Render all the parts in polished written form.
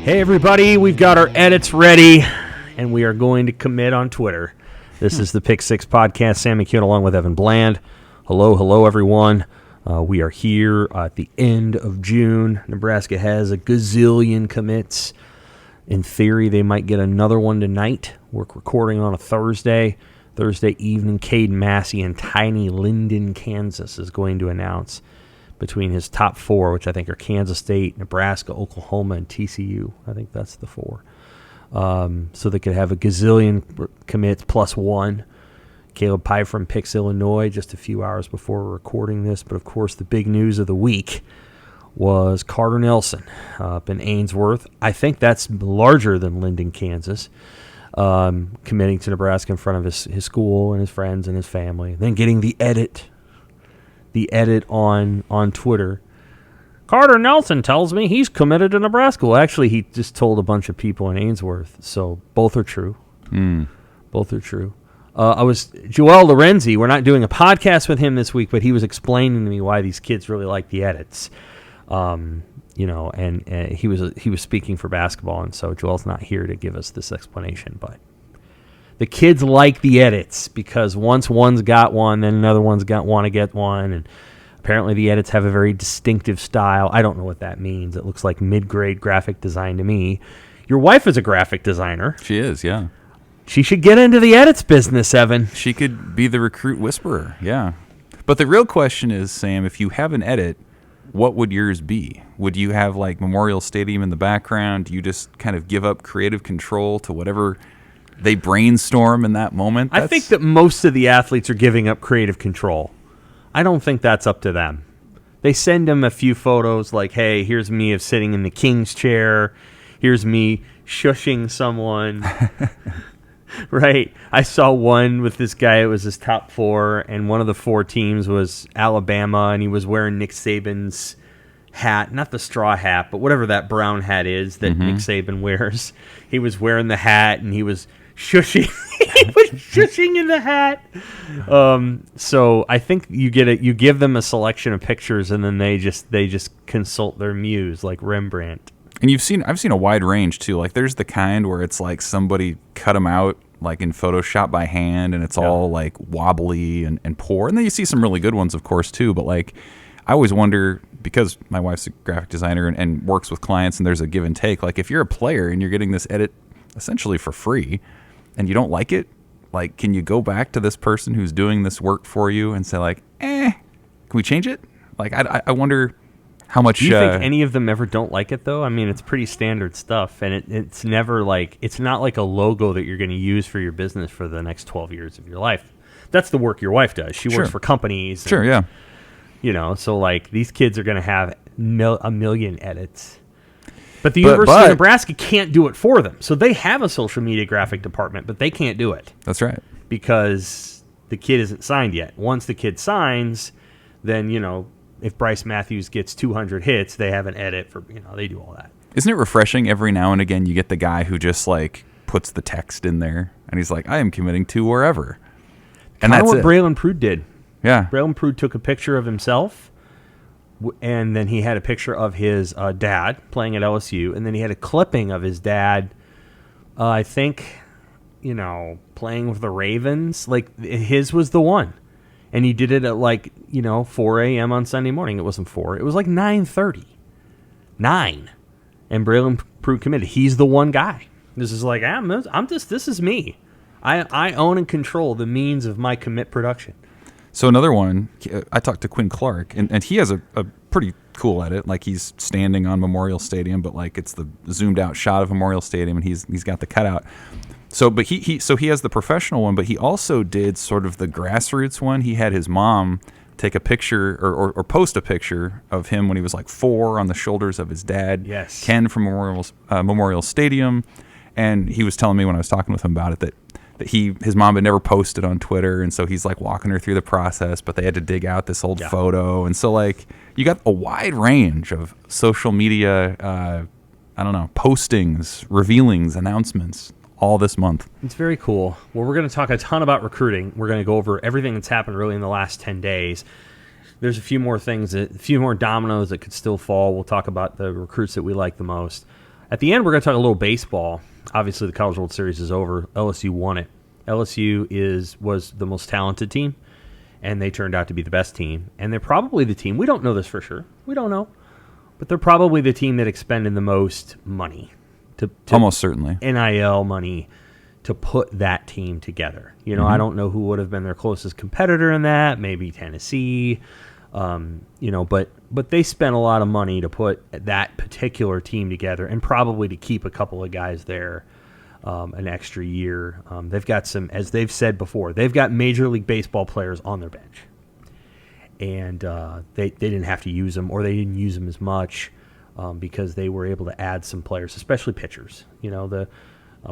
Hey everybody, we've got our edits ready, and we are going to commit on Twitter. This is the Pick Six Podcast. Sam McKewon along with Evan Bland. Hello everyone. We are here at the end of June. Nebraska has a gazillion commits. In theory, they might get another one tonight. We're recording on a Thursday evening. Cade Massey in tiny Linden, Kansas is going to announce between his top four, which I think are Kansas State, Nebraska, Oklahoma, and TCU. I think that's the four. So they could have a gazillion commits plus one. Caleb Pyfrom picks Illinois just a few hours before we're recording this. But, of course, the big news of the week was Carter Nelson up in Ainsworth. I think that's larger than Linden, Kansas, committing to Nebraska in front of his school and his friends and his family. Then getting the edit on Twitter. Carter Nelson tells me he's committed to Nebraska. Well, actually, he just told a bunch of people in Ainsworth, so both are true. Both are true. Joel Lorenzi. We're not doing a podcast with him this week, but he was explaining to me why these kids really like the edits. And he was speaking for basketball, and so Joel's not here to give us this explanation, but the kids like the edits because once one's got one, then another one's want to get one, and apparently the edits have a very distinctive style. I don't know what that means. It looks like mid-grade graphic design to me. Your wife is a graphic designer. She is, yeah. She should get into the edits business, Evan. She could be the recruit whisperer, yeah. But the real question is, Sam, if you have an edit, what would yours be? Would you have like Memorial Stadium in the background? Do you just kind of give up creative control to whatever they brainstorm in that moment? I think that most of the athletes are giving up creative control. I don't think that's up to them. They send them a few photos like, hey, here's me sitting in the king's chair. Here's me shushing someone. Right. I saw one with this guy. It was his top four, and one of the four teams was Alabama, and he was wearing Nick Saban's hat, not the straw hat, but whatever that brown hat is that Nick Saban wears. He was wearing the hat, and he was shushing. He was shushing in the hat. So I think you give them a selection of pictures, and then they just consult their muse like Rembrandt. And I've seen a wide range too. Like there's the kind where it's like somebody cut them out like in Photoshop by hand, and it's all like wobbly and poor. And then you see some really good ones, of course, too. But like I always wonder, because my wife's a graphic designer and works with clients, and there's a give and take. Like if you're a player and you're getting this edit essentially for free, and you don't like it, like can you go back to this person who's doing this work for you and say like, can we change it? Like I wonder. How much? Do you think any of them ever don't like it, though? I mean, it's pretty standard stuff, and it's never like, it's not like a logo that you're going to use for your business for the next 12 years of your life. That's the work your wife does. She works for companies. Sure, yeah. So like these kids are going to have a million edits. But the University of Nebraska can't do it for them. So they have a social media graphic department, but they can't do it. That's right. Because the kid isn't signed yet. Once the kid signs, then, if Bryce Matthews gets 200 hits, they have an edit for, they do all that. Isn't it refreshing every now and again you get the guy who just like puts the text in there and he's like, I am committing to wherever. And that's what it. Braylon Prude did. Yeah. Braylon Prude took a picture of himself, and then he had a picture of his dad playing at LSU, and then he had a clipping of his dad, I think, playing with the Ravens. Like his was the one. And he did it at 4 a.m. on Sunday morning. It wasn't 4. It was like 9:30. 9. And Braylon Prude committed. He's the one guy. This is like, this is me. I own and control the means of my commit production. So another one, I talked to Quinn Clark, and he has a pretty cool edit. Like he's standing on Memorial Stadium, but like it's the zoomed out shot of Memorial Stadium, and he's got the cutout. So, but he has the professional one, but he also did sort of the grassroots one. He had his mom take a picture or post a picture of him when he was like 4 on the shoulders of his dad, yes, Ken from Memorial Stadium, and he was telling me when I was talking with him about it that his mom had never posted on Twitter, and so he's like walking her through the process, but they had to dig out this old photo, and so like you got a wide range of social media, postings, revealings, announcements. All this month. It's very cool. Well, we're going to talk a ton about recruiting. We're going to go over everything that's happened really in the last 10 days. There's a few more things, a few more dominoes that could still fall. We'll talk about the recruits that we like the most. At the end, we're going to talk a little baseball. Obviously, the College World Series is over. LSU won it. LSU was the most talented team, and they turned out to be the best team. And they're probably the team. We don't know this for sure. We don't know. But they're probably the team that expended the most money. Almost certainly. NIL money to put that team together. I don't know who would have been their closest competitor in that. Maybe Tennessee. But they spent a lot of money to put that particular team together, and probably to keep a couple of guys there an extra year. They've got some, as they've said before, they've got Major League Baseball players on their bench, and they didn't have to use them, or they didn't use them as much because they were able to add some players, especially pitchers. The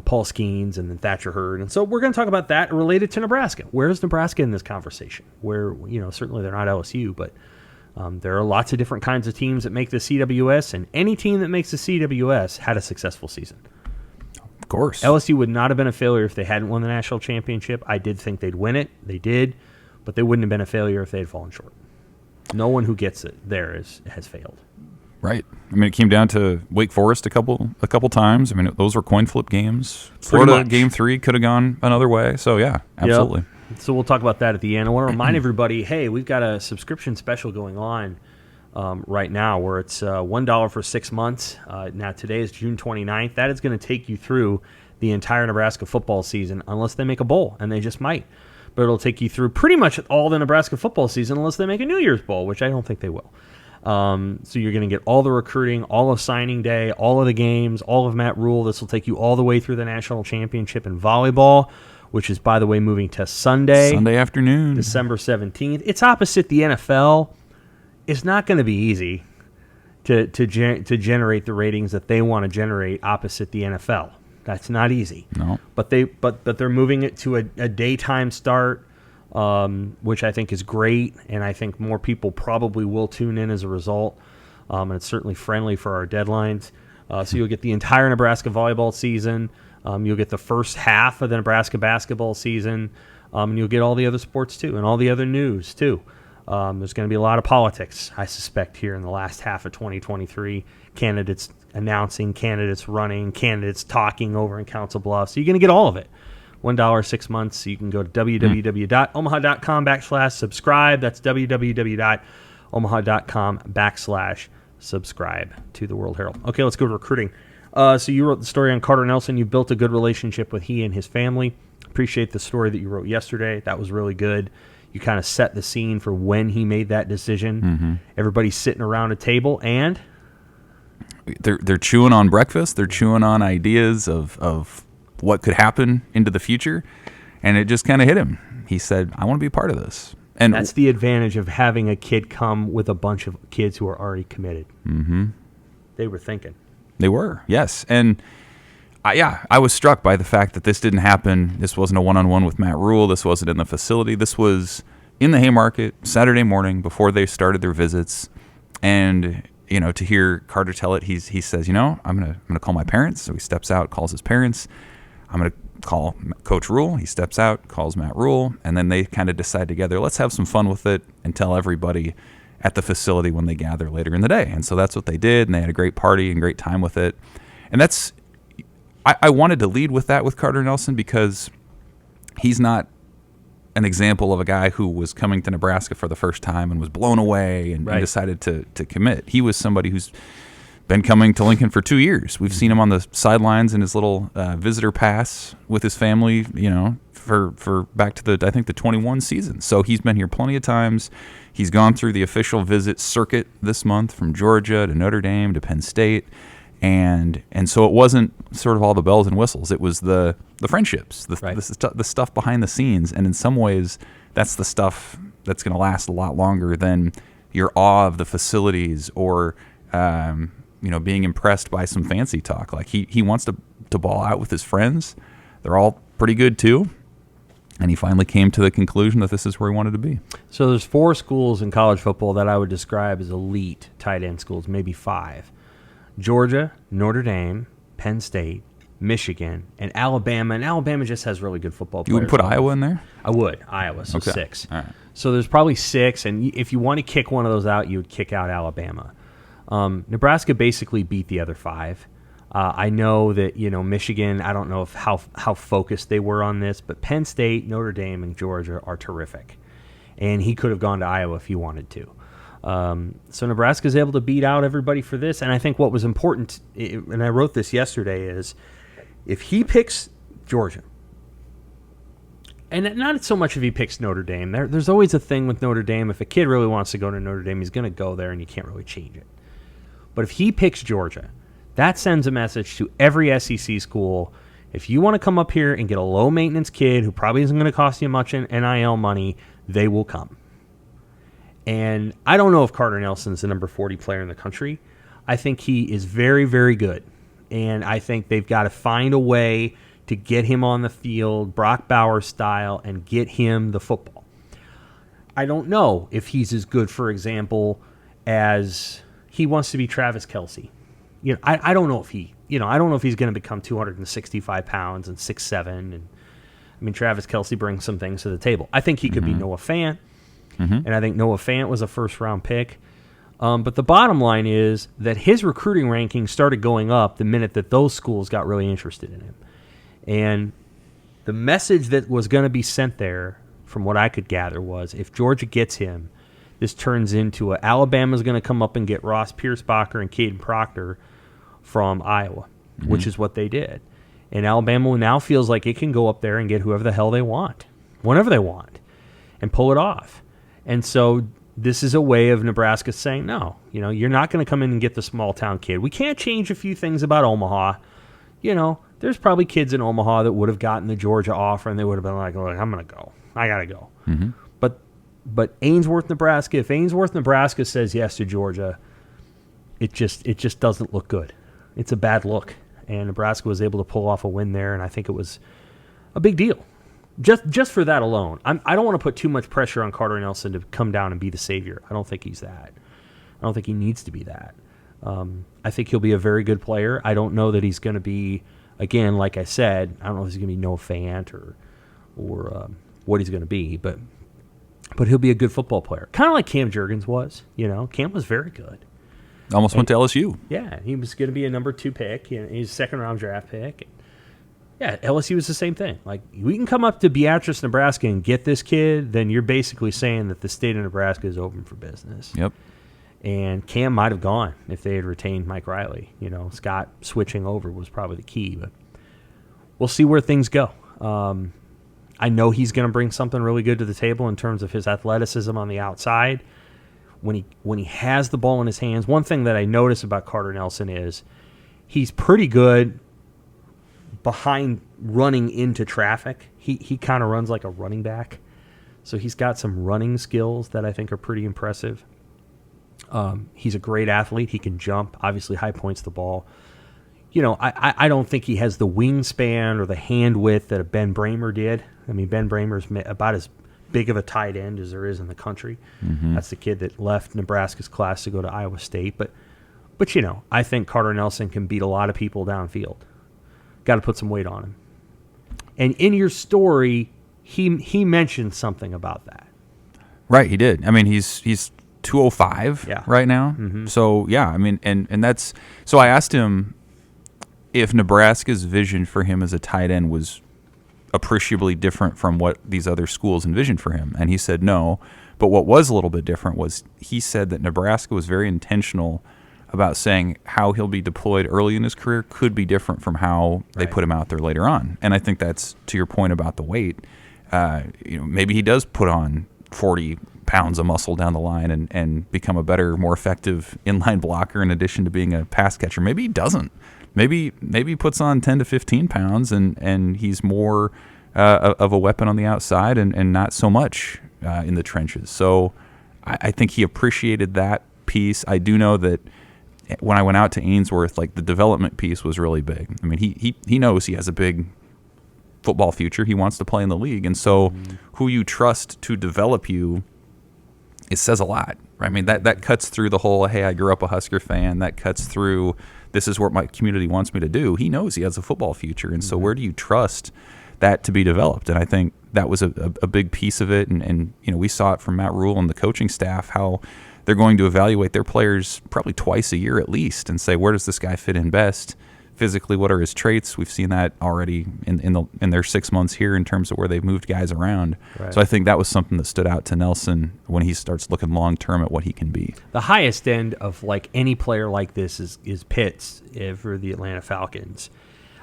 Paul Skeens and then Thatcher Hurd. And so we're going to talk about that related to Nebraska. Where's Nebraska in this conversation? Where, certainly they're not LSU, but there are lots of different kinds of teams that make the CWS, and any team that makes the CWS had a successful season. Of course. LSU would not have been a failure if they hadn't won the national championship. I did think they'd win it. They did, but they wouldn't have been a failure if they had fallen short. No one who gets it there has failed. Right. I mean, it came down to Wake Forest a couple times. I mean, those were coin flip games. Florida Game 3 could have gone another way. So, yeah, absolutely. Yep. So we'll talk about that at the end. I want to remind everybody, hey, we've got a subscription special going on right now where it's $1 for 6 months. Now, today is June 29th. That is going to take you through the entire Nebraska football season, unless they make a bowl, and they just might. But it'll take you through pretty much all the Nebraska football season, unless they make a New Year's Bowl, which I don't think they will. So you're going to get all the recruiting, all of signing day, all of the games, all of Matt Rhule. This will take you all the way through the national championship in volleyball, which is, by the way, moving to Sunday afternoon, December 17th. It's opposite the NFL. It's not going to be easy to generate the ratings that they want to generate opposite the NFL. That's not easy. No, but they're moving it to a daytime start. Which I think is great, and I think more people probably will tune in as a result, and it's certainly friendly for our deadlines. So you'll get the entire Nebraska volleyball season, you'll get the first half of the Nebraska basketball season, and you'll get all the other sports too, and all the other news too. There's going to be a lot of politics, I suspect, here in the last half of 2023. Candidates announcing, candidates running, candidates talking over in Council Bluffs. So you're going to get all of it. $1 6 months. So you can go to www.omaha.com/subscribe. That's www.omaha.com/subscribe to the World-Herald. Okay, let's go to recruiting. So you wrote the story on Carter Nelson. You built a good relationship with he and his family. Appreciate the story that you wrote yesterday. That was really good. You kind of set the scene for when he made that decision. Mm-hmm. Everybody's sitting around a table, and they're chewing on breakfast. They're chewing on ideas of what could happen into the future, and it just kind of hit him. He said, I want to be a part of this. And that's the advantage of having a kid come with a bunch of kids who are already committed. Mm-hmm. They were thinking. They were, yes. And I was struck by the fact that this didn't happen. This wasn't a one-on-one with Matt Rhule. This wasn't in the facility. This was in the Haymarket Saturday morning before they started their visits. And to hear Carter tell it, he says, I'm gonna call my parents. So he steps out, calls his parents. I'm going to call Coach Rhule. He steps out, calls Matt Rhule, and then they kind of decide together, let's have some fun with it and tell everybody at the facility when they gather later in the day. And so that's what they did, and they had a great party and great time with it. And I wanted to lead with that with Carter Nelson because he's not an example of a guy who was coming to Nebraska for the first time and was blown away and decided to commit. He was somebody who's been coming to Lincoln for 2 years. We've seen him on the sidelines in his little visitor pass with his family, for back to the 21 season. So he's been here plenty of times. He's gone through the official visit circuit this month from Georgia to Notre Dame to Penn State. And so it wasn't sort of all the bells and whistles. It was the friendships, the stuff behind the scenes. And in some ways, that's the stuff that's going to last a lot longer than your awe of the facilities or being impressed by some fancy talk. Like he wants to ball out with his friends. They're all pretty good too. And he finally came to the conclusion that this is where he wanted to be. So there's 4 schools in college football that I would describe as elite tight end schools, maybe 5. Georgia, Notre Dame, Penn State, Michigan, and Alabama. And Alabama just has really good football players. You would put Iowa in there? I would. Iowa, so okay. 6. All right. So there's probably 6, and if you want to kick one of those out, you would kick out Alabama. Nebraska basically beat the other 5. I know that, Michigan, I don't know how focused they were on this, but Penn State, Notre Dame, and Georgia are terrific. And he could have gone to Iowa if he wanted to. So Nebraska's able to beat out everybody for this. And I think what was important, and I wrote this yesterday, is if he picks Georgia, and not so much if he picks Notre Dame. There's always a thing with Notre Dame. If a kid really wants to go to Notre Dame, he's going to go there, and you can't really change it. But if he picks Georgia, that sends a message to every SEC school. If you want to come up here and get a low-maintenance kid who probably isn't going to cost you much in NIL money, they will come. And I don't know if Carter Nelson's the number 40 player in the country. I think he is very, very good. And I think they've got to find a way to get him on the field, Brock Bowers style, and get him the football. I don't know if he's as good, for example, as he wants to be Travis Kelce. I don't know if I don't know if he's going to become 265 pounds and 6'7". And I mean, Travis Kelce brings some things to the table. I think he could be Noah Fant, and I think Noah Fant was a first-round pick. But the bottom line is that his recruiting ranking started going up the minute that those schools got really interested in him. And the message that was going to be sent there, from what I could gather, was if Georgia gets him, this turns into Alabama's going to come up and get Ross Piercebacher and Caden Proctor from Iowa, which is what they did. And Alabama now feels like it can go up there and get whoever the hell they want, whenever they want, and pull it off. And so this is a way of Nebraska saying, no, you're not going to come in and get the small-town kid. We can't change a few things about Omaha. There's probably kids in Omaha that would have gotten the Georgia offer, and they would have been like, look, I'm going to go. I got to go. Mm-hmm. But Ainsworth, Nebraska, if Ainsworth, Nebraska says yes to Georgia, it just doesn't look good. It's a bad look. And Nebraska was able to pull off a win there, and I think it was a big deal. Just for that alone. I don't want to put too much pressure on Carter Nelson to come down and be the savior. I don't think he's that. I don't think he needs to be that. I think he'll be a very good player. I don't know that he's going to be, again, like I said, I don't know if he's going to be Noah Fant or what he's going to be, but he'll be a good football player. Kind of like Cam Jurgens was. Cam was very good. Almost went to LSU. Yeah, he was going to be a number 2 pick. He's a second-round draft pick. Yeah, LSU was the same thing. Like, we can come up to Beatrice, Nebraska, and get this kid, then you're basically saying that the state of Nebraska is open for business. Yep. And Cam might have gone if they had retained Mike Riley. Scott switching over was probably the key, but we'll see where things go. I know he's going to bring something really good to the table in terms of his athleticism on the outside. When he has the ball in his hands, one thing that I notice about Carter Nelson is he's pretty good behind running into traffic. He kind of runs like a running back. So he's got some running skills that I think are pretty impressive. He's a great athlete. He can jump. Obviously, high points the ball. I don't think he has the wingspan or the hand width that a Ben Bramer did. I mean, Ben Bramer's about as big of a tight end as there is in the country. Mm-hmm. That's the kid that left Nebraska's class to go to Iowa State. But I think Carter Nelson can beat a lot of people downfield. Got to put some weight on him. And in your story, he mentioned something about that. Right, he did. I mean, he's 205 right now. Mm-hmm. So, yeah, I mean, and that's – so I asked him if Nebraska's vision for him as a tight end was appreciably different from what these other schools envisioned for him. And he said no. But what was a little bit different was he said that Nebraska was very intentional about saying how he'll be deployed early in his career could be different from how they put him out there later on. And I think that's, to your point about the weight, maybe he does put on 40 pounds of muscle down the line and become a better, more effective inline blocker in addition to being a pass catcher. Maybe he doesn't. Maybe he puts on 10 to 15 pounds and he's more of a weapon on the outside and not so much in the trenches. So I think he appreciated that piece. I do know that when I went out to Ainsworth, like the development piece was really big. I mean, he knows he has a big football future. He wants to play in the league. And so who you trust to develop you, it says a lot. Right? I mean, that cuts through the whole, hey, I grew up a Husker fan. That cuts through, this is what my community wants me to do. He knows he has a football future. And so where do you trust that to be developed? And I think that was a big piece of it. And we saw it from Matt Rhule and the coaching staff, how they're going to evaluate their players probably twice a year at least and say, where does this guy fit in best physically, what are his traits? We've seen that already in their 6 months here in terms of where they've moved guys around. Right. So I think that was something that stood out to Nelson when he starts looking long term at what he can be. The highest end of like any player like this is Pitts for the Atlanta Falcons.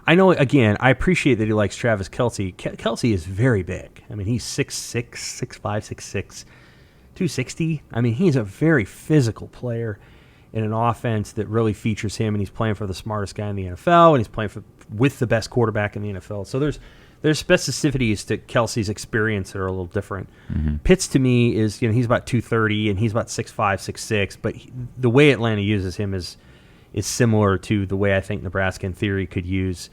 I know, again, I appreciate that he likes Travis Kelce. Kelce is very big. I mean, he's 6'6", 6'5", 6'6", 260. I mean, he's a very physical player in an offense that really features him, and he's playing for the smartest guy in the NFL, and he's playing with the best quarterback in the NFL. So there's specificities to Kelce's experience that are a little different. Mm-hmm. Pitts, to me, is, he's about 230, and he's about 6'5", 6'6", but the way Atlanta uses him is similar to the way I think Nebraska, in theory, could use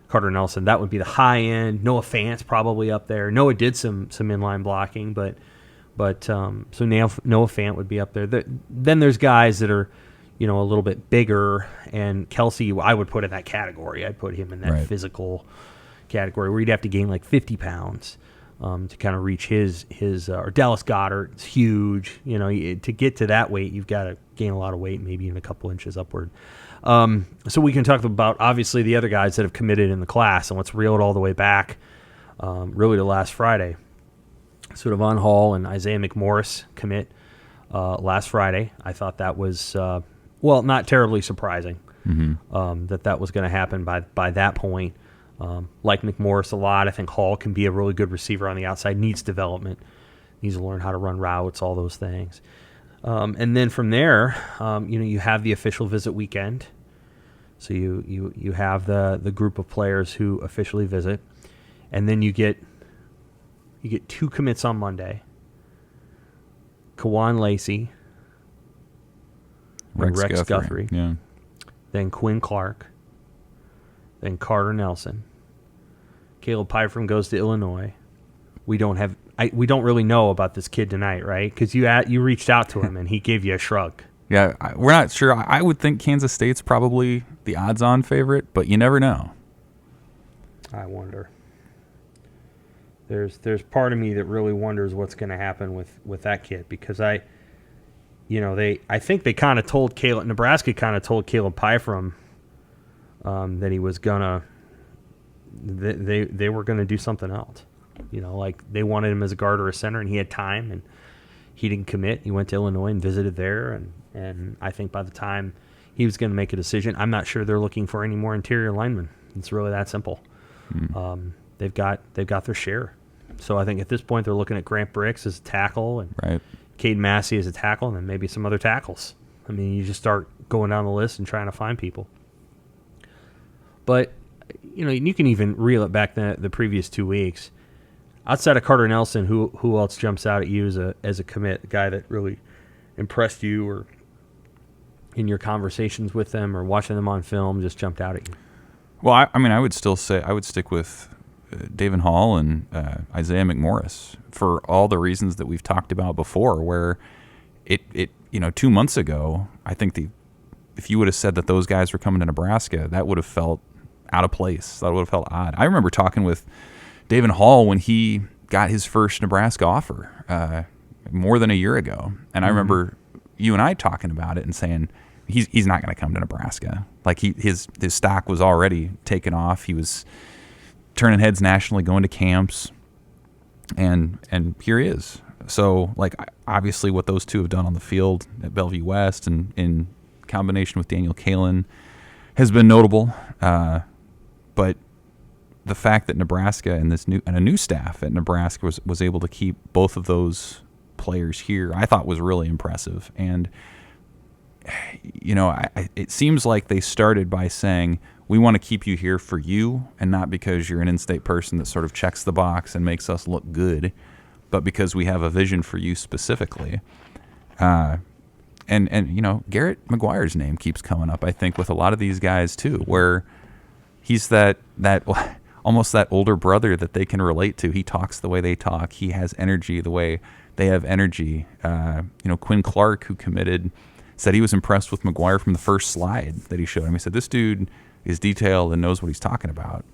Carter Nelson. That would be the high end. Noah Fant's probably up there. Noah did some inline blocking, but so now Noah Fant would be up there. Then there's guys that are, a little bit bigger, and Kelce, I would put in that category. I'd put him in that physical category where he'd have to gain like 50 pounds to kind of reach his or Dallas Goedert's huge. To get to that weight, you've got to gain a lot of weight, maybe even a couple inches upward. So we can talk about, obviously, the other guys that have committed in the class, and let's reel it all the way back really to last Friday. So Devon Hall and Isaiah McMorris commit last Friday. I thought that was, not terribly surprising that was going to happen by that point. Like McMorris a lot. I think Hall can be a really good receiver on the outside, needs development, needs to learn how to run routes, all those things. And then from there, you have the official visit weekend. So you have the group of players who officially visit, and then you get 2 commits on Monday. Kawan Lacey, Rex Guthrie, then Quinn Clark, then Carter Nelson. Caleb Pyfrom goes to Illinois. We don't really know about this kid tonight, right? Because you reached out to him and he gave you a shrug. Yeah, we're not sure. I would think Kansas State's probably the odds-on favorite, but you never know. I wonder. There's part of me that really wonders what's going to happen with that kid, because I think they kind of told Nebraska kind of told Caleb Pyfrom that he was gonna they were gonna do something else. Like they wanted him as a guard or a center, and he had time, and he didn't commit. He went to Illinois and visited there, and I think by the time he was going to make a decision, I'm not sure they're looking for any more interior linemen. It's really that simple. They've got their share. So I think at this point they're looking at Grant Bricks as a tackle, and Cade Massey as a tackle, and then maybe some other tackles. I mean, you just start going down the list and trying to find people. But you can even reel it back the previous 2 weeks. Outside of Carter Nelson, who else jumps out at you as a commit, a guy that really impressed you, or in your conversations with them or watching them on film just jumped out at you? Well, I would still say I would stick with Davon Hall and Isaiah McMorris for all the reasons that we've talked about before, where it 2 months ago, I think if you would have said that those guys were coming to Nebraska, that would have felt out of place. That would have felt odd. I remember talking with Davon Hall when he got his first Nebraska offer more than a year ago, and I remember you and I talking about it and saying he's not going to come to Nebraska. Like his stock was already taken off. He was turning heads nationally, going to camps, and here he is. So like obviously what those two have done on the field at Bellevue West and in combination with Daniel Kalen has been notable, but the fact that Nebraska and a new staff at Nebraska was able to keep both of those players here, I thought was really impressive. And it seems like they started by saying, we want to keep you here for you, and not because you're an in-state person that sort of checks the box and makes us look good, but because we have a vision for you specifically. And Garrett McGuire's name keeps coming up, I think, with a lot of these guys too, where he's that almost that older brother that they can relate to. He talks the way they talk. He has energy the way they have energy. Quinn Clark, who committed, said he was impressed with McGuire from the first slide that he showed him. He said, this dude is detailed and knows what he's talking about.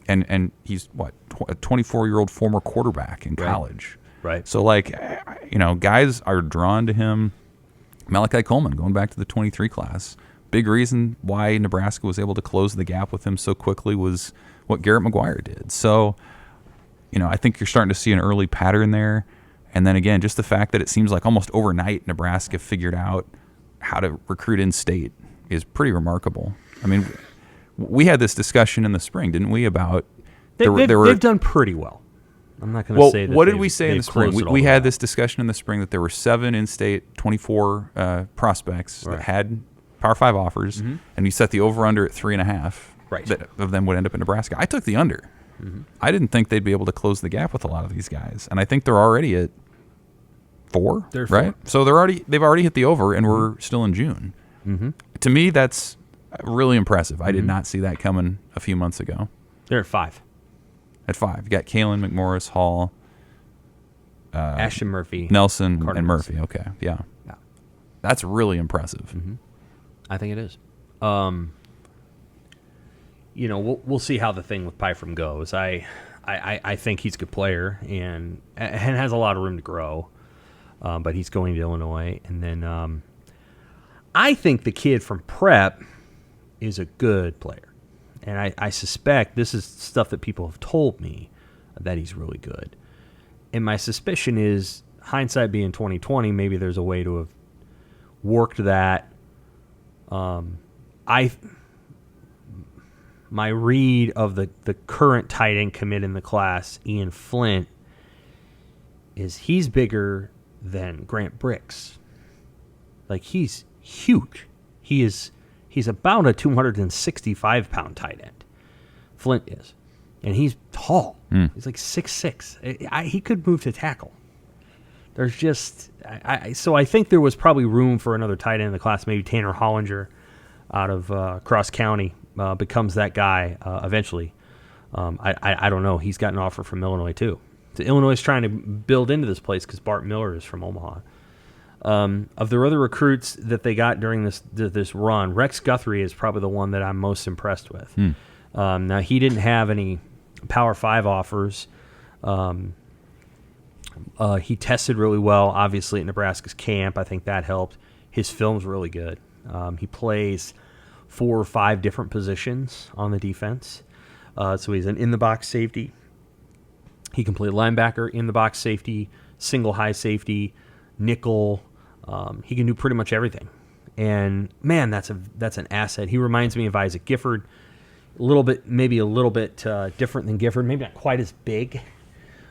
And he's, a 24-year-old former quarterback in college. Right. So, guys are drawn to him. Malachi Coleman, going back to the 23 class, big reason why Nebraska was able to close the gap with him so quickly was what Garrett McGuire did. So, I think you're starting to see an early pattern there. And then again, just the fact that it seems like almost overnight Nebraska figured out how to recruit in state is pretty remarkable. I mean, we had this discussion in the spring, didn't we, about they've done pretty well. I'm not going to say that. What did we say in the spring? We had that. this discussion in the spring that there were 7 in-state, 24 prospects that had Power 5 offers, and we set the over-under at 3.5. Right. That of them would end up in Nebraska. I took the under. I didn't think they'd be able to close the gap with a lot of these guys, and I think they're already at 4. They're right. 4. So they've already hit the over, and we're still in June. To me, that's really impressive. I did not see that coming a few months ago. They're at 5. At 5, you got Kalen, McMorris, Hall, Ashton Murphy, Nelson, Carter and Nelson. Murphy. Okay, yeah. That's really impressive. I think it is. We'll see how the thing with Pyfrom goes. I think he's a good player and has a lot of room to grow. But he's going to Illinois, and then I think the kid from Prep is a good player. And I suspect this is stuff that people have told me that he's really good. And my suspicion is, hindsight being 2020, maybe there's a way to have worked that. My read of the current tight end commit in the class, Ian Flint, is he's bigger than Grant Bricks. Like, he's huge. He's about a 265-pound tight end. Flint is. And he's tall. He's like 6'6". He could move to tackle. There's just... So I think there was probably room for another tight end in the class. Maybe Tanner Hollinger out of Cross County becomes that guy eventually. I don't know.'s got an offer from Illinois, too. So Illinois is trying to build into this place because Bart Miller is from Omaha. Of their other recruits that they got during this run, Rex Guthrie is probably the one that I'm most impressed with. Now, he didn't have any Power 5 offers. He tested really well, obviously, at Nebraska's camp. I think that helped. His film's really good. He plays 4 or 5 different positions on the defense. So he's an in-the-box safety. He can play linebacker, in-the-box safety, single high safety, nickel. He can do pretty much everything. And, man, that's an asset. He reminds me of Isaac Gifford. Maybe a little bit different than Gifford. Maybe not quite as big.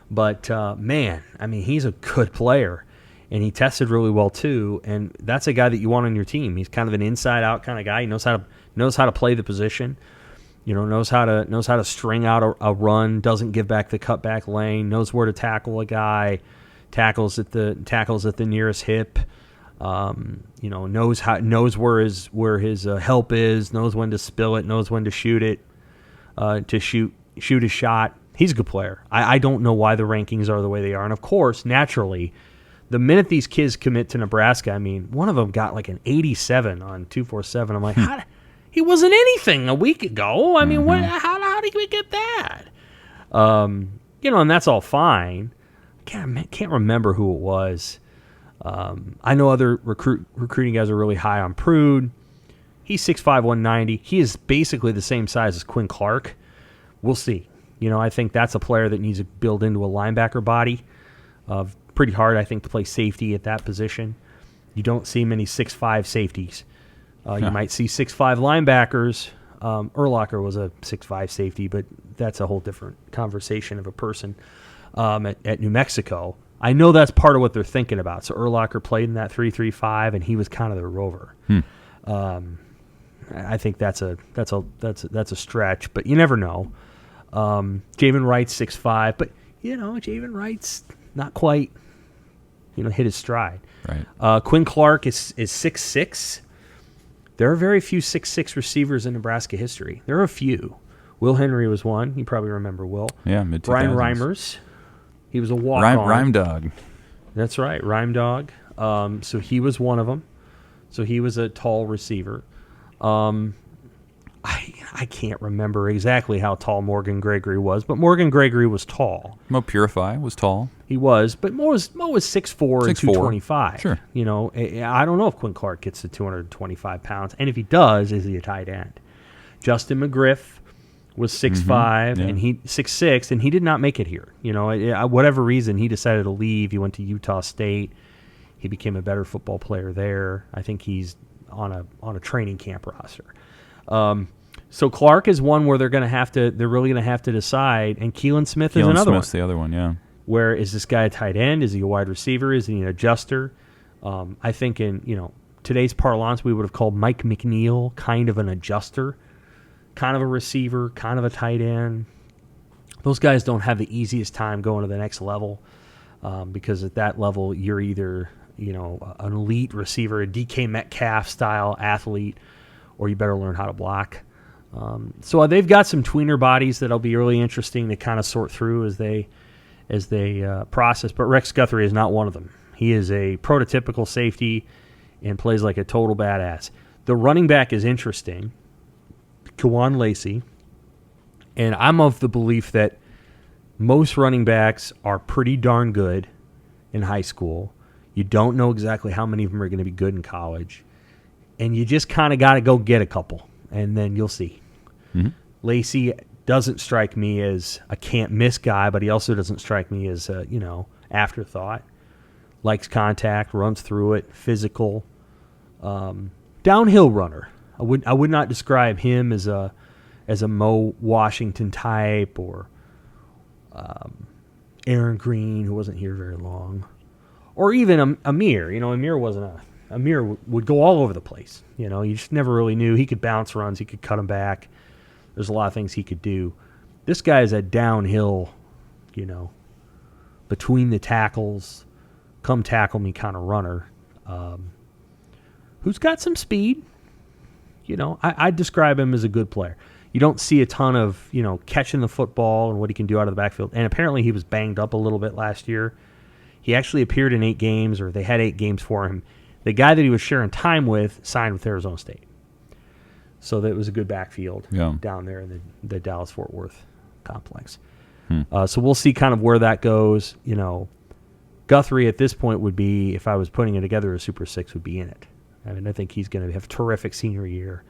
But, man, I mean, he's a good player. And he tested really well, too. And that's a guy that you want on your team. He's kind of an inside-out kind of guy. He knows how to play the position. Knows how to string out a run, doesn't give back the cutback lane, knows where to tackle a guy, tackles at the nearest hip, knows where his help is, knows when to spill it, knows when to shoot it, to shoot a shot. He's a good player. I don't know why the rankings are the way they are, and of course, naturally, the minute these kids commit to Nebraska, I mean, one of them got like an 87 on 247. I'm like, he wasn't anything a week ago. I mean, how did we get that? And that's all fine. Can't remember who it was. I know other recruiting guys are really high on Prude. He's 6'5", 190. He is basically the same size as Quinn Clark. We'll see. I think that's a player that needs to build into a linebacker body. Pretty hard, I think, to play safety at that position. You don't see many 6'5" safeties. You might see 6'5" linebackers. Urlacher was a 6'5" safety, but that's a whole different conversation of a person at New Mexico. I know that's part of what they're thinking about. So Urlacher played in that 3-3-5, and he was kind of their rover. I think that's a stretch, but you never know. Javen Wright's 6'5", but Javen Wright's not quite hit his stride. Right. Quinn Clark is 6'6". There are very few 6'6" receivers in Nebraska history. There are a few. Will Henry was one. You probably remember Will. Yeah, mid-2000s. Brian Reimers. He was a walk-on. Rhyme Dog. That's right, Rhyme Dog. So he was one of them. So he was a tall receiver. I I can't remember exactly how tall Morgan Gregory was, but Morgan Gregory was tall. Mo Purify was tall. He was, but Mo was 6'4" and 225. Sure. You know, I don't know if Quinn Clark gets to 225 pounds, and if he does, is he a tight end? Justin McGriff was 6'5", and he 6'6", and he did not make it here. You know, whatever reason, he decided to leave. He went to Utah State. He became a better football player there. I think he's on a training camp roster. So Clark is one where they're really gonna have to decide, and Keelan Smith is another Smith's one. the other one, yeah. Where is this guy a tight end? Is he a wide receiver? Is he an adjuster? I think in today's parlance, we would have called Mike McNeil kind of an adjuster, kind of a receiver, kind of a tight end. Those guys don't have the easiest time going to the next level because at that level you're either an elite receiver, a DK Metcalf style athlete, or you better learn how to block. So they've got some tweener bodies that'll be really interesting to kind of sort through as they process. But Rex Guthrie is not one of them. He is a prototypical safety and plays like a total badass. The running back is interesting, Kawan Lacey, and I'm of the belief that most running backs are pretty darn good in high school. You don't know exactly how many of them are going to be good in college, and you just kind of got to go get a couple, and then you'll see. Mm-hmm. Lacey doesn't strike me as a can't-miss guy, but he also doesn't strike me as a, afterthought. Likes contact, runs through it, physical. Downhill runner. I would not describe him as a Mo Washington type or Aaron Green, who wasn't here very long, or even Amir. Amir wasn't Amir would go all over the place. You just never really knew. He could bounce runs. He could cut them back. There's a lot of things he could do. This guy is a downhill, between the tackles, come tackle me kind of runner, who's got some speed. I'd describe him as a good player. You don't see a ton of, catching the football and what he can do out of the backfield. And apparently he was banged up a little bit last year. He actually appeared in 8 games, or they had 8 games for him. The guy that he was sharing time with signed with Arizona State. So that was a good backfield down there in the Dallas-Fort Worth complex. So we'll see kind of where that goes. Guthrie at this point would be, if I was putting it together, a Super 6 would be in it. I mean, I think he's going to have a terrific senior year.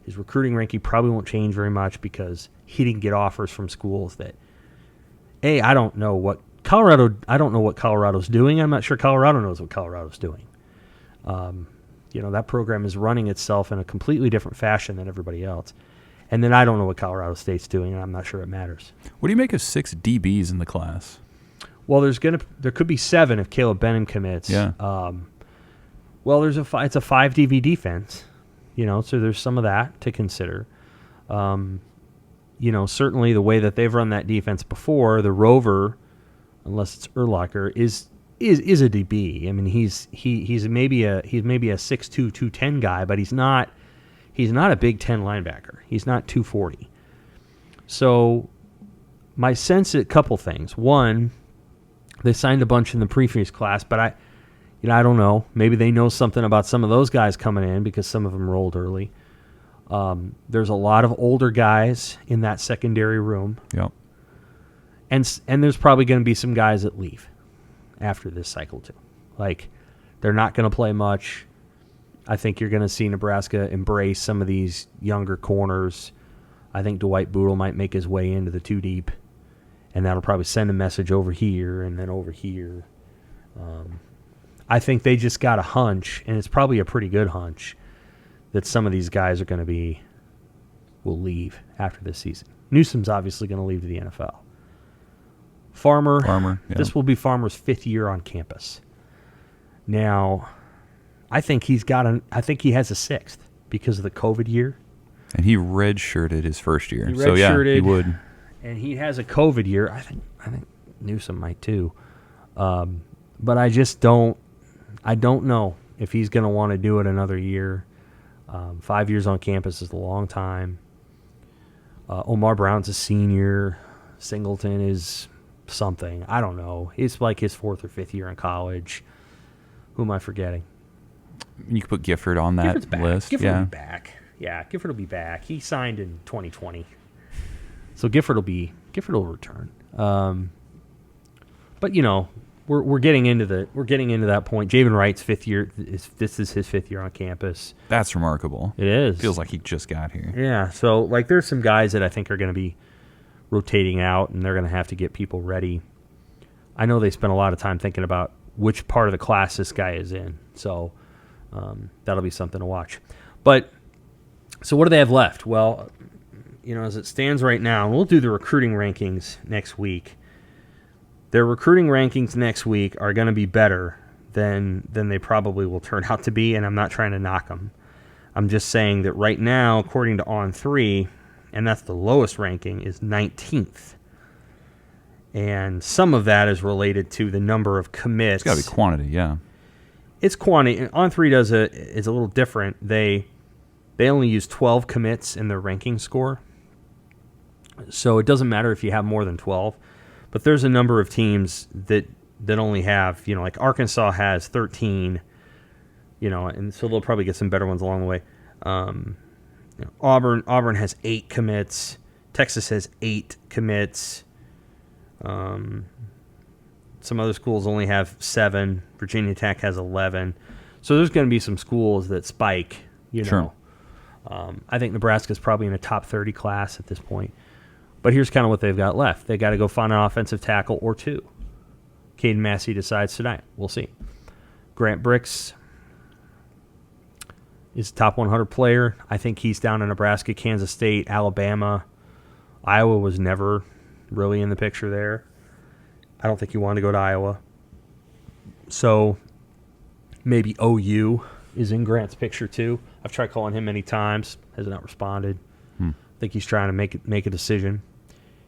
His recruiting ranking probably won't change very much because he didn't get offers from schools that, I don't know what Colorado's doing. I'm not sure Colorado knows what Colorado's doing. That program is running itself in a completely different fashion than everybody else. And then I don't know what Colorado State's doing, and I'm not sure it matters. What do you make of 6 DBs in the class? Well, there could be 7 if Caleb Benham commits. Yeah. Well, it's a 5 DB defense, so there's some of that to consider. Certainly the way that they've run that defense before, the Rover, unless it's Urlacher, is a DB. I mean, he's maybe a 6'2", 210 guy, but he's not a Big Ten linebacker. He's not 240. So my sense, a couple things. One, they signed a bunch in the previous class, but I don't know. Maybe they know something about some of those guys coming in because some of them rolled early. There's a lot of older guys in that secondary room. Yep. And there's probably going to be some guys that leave after this cycle too. Like, they're not going to play much. I think you're going to see Nebraska embrace some of these younger corners. I think Dwight Boodle might make his way into the 2 deep, and that'll probably send a message over here and then over here. I think they just got a hunch, and it's probably a pretty good hunch, that some of these guys will leave after this season. Newsom's obviously going to leave to the NFL. Farmer, yeah. This will be Farmer's 5th year on campus. Now, I think he has a 6th because of the COVID year. And he redshirted his first year. So yeah, he would. And he has a COVID year. I think Newsom might too. But I don't know if he's going to want to do it another year. 5 years on campus is a long time. Omar Brown's a senior. Singleton is something. I don't know. It's like his 4th or 5th year in college. Who am I forgetting? You could put Gifford on that list. Gifford will be back. Yeah, Gifford will be back. He signed in 2020, so Gifford will return. But we're getting into that point. Javen Wright's fifth year. This is his fifth year on campus. That's remarkable. It is. Feels like he just got here. Yeah. So there's some guys that I think are going to be rotating out, and they're going to have to get people ready. I know they spent a lot of time thinking about which part of the class this guy is in. So that'll be something to watch. But so what do they have left? Well, as it stands right now, and we'll do the recruiting rankings next week. Their recruiting rankings next week are going to be better than they probably will turn out to be, and I'm not trying to knock them. I'm just saying that right now, according to On3, and that's the lowest ranking, is 19th. And some of that is related to the number of commits. It's got to be quantity, yeah. It's quantity. And On3 is a little different. They only use 12 commits in their ranking score. So it doesn't matter if you have more than 12. But there's a number of teams that only have, like Arkansas has 13, and so they'll probably get some better ones along the way. Auburn has 8 commits. Texas has 8 commits. Some other schools only have 7. Virginia Tech has 11. So there's going to be some schools that spike, Sure. I think Nebraska's probably in a top 30 class at this point. But here's kind of what they've got left. They got to go find an offensive tackle or 2. Caden Massey decides tonight. We'll see. Grant Bricks is a top 100 player. I think he's down in Nebraska, Kansas State, Alabama. Iowa was never really in the picture there. I don't think he wanted to go to Iowa. So maybe OU is in Grant's picture too. I've tried calling him many times, has not responded. I think he's trying to make a decision.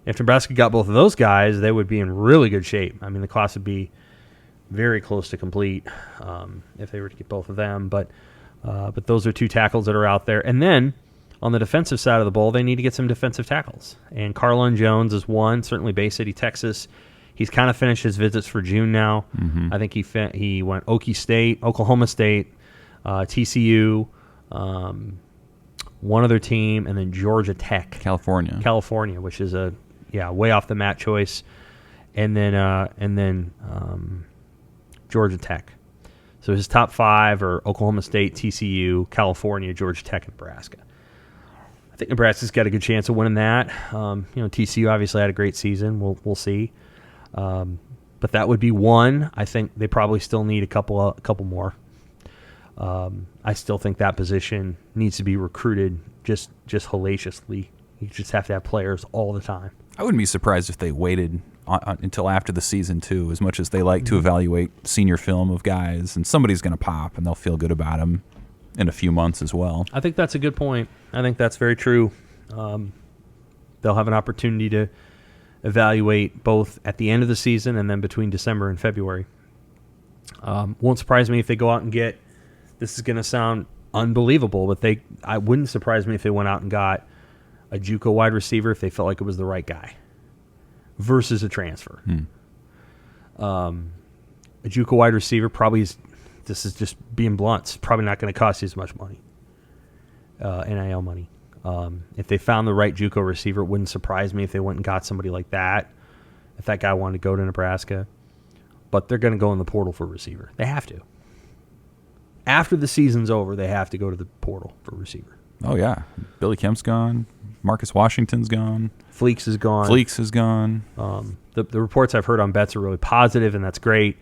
If Nebraska got both of those guys, they would be in really good shape. I mean, the class would be very close to complete if they were to get both of them. But those are 2 tackles that are out there. And then on the defensive side of the ball, they need to get some defensive tackles. And Carlon Jones is one, certainly Bay City, Texas. He's kind of finished his visits for June now. I think he went Okie State, Oklahoma State, TCU, one other team, and then Georgia Tech. California, which is a way off the mat choice. And then Georgia Tech. So his top 5 are Oklahoma State, TCU, California, Georgia Tech, and Nebraska. I think Nebraska's got a good chance of winning that. TCU obviously had a great season. We'll see. But that would be one. I think they probably still need a couple more. I still think that position needs to be recruited just hellaciously. You just have to have players all the time. I wouldn't be surprised if they waited until after the season, too, as much as they like to evaluate senior film of guys. And somebody's going to pop, and they'll feel good about him in a few months as well. I think that's a good point. I think that's very true. They'll have an opportunity to evaluate both at the end of the season and then between December and February. Won't surprise me if they go out and get, this is going to sound unbelievable, but I wouldn't surprise me if they went out and got a JUCO wide receiver if they felt like it was the right guy versus a transfer. A JUCO wide receiver probably is, this is just being blunt, it's probably not going to cost you as much money, NIL money. If they found the right JUCO receiver, it wouldn't surprise me if they went and got somebody like that, if that guy wanted to go to Nebraska. But they're going to go in the portal for receiver. They have to. After the season's over, they have to go to the portal for receiver. Oh, yeah. Billy Kemp's gone. Marcus Washington's gone. Fleeks is gone. The reports I've heard on Betts are really positive, and that's great.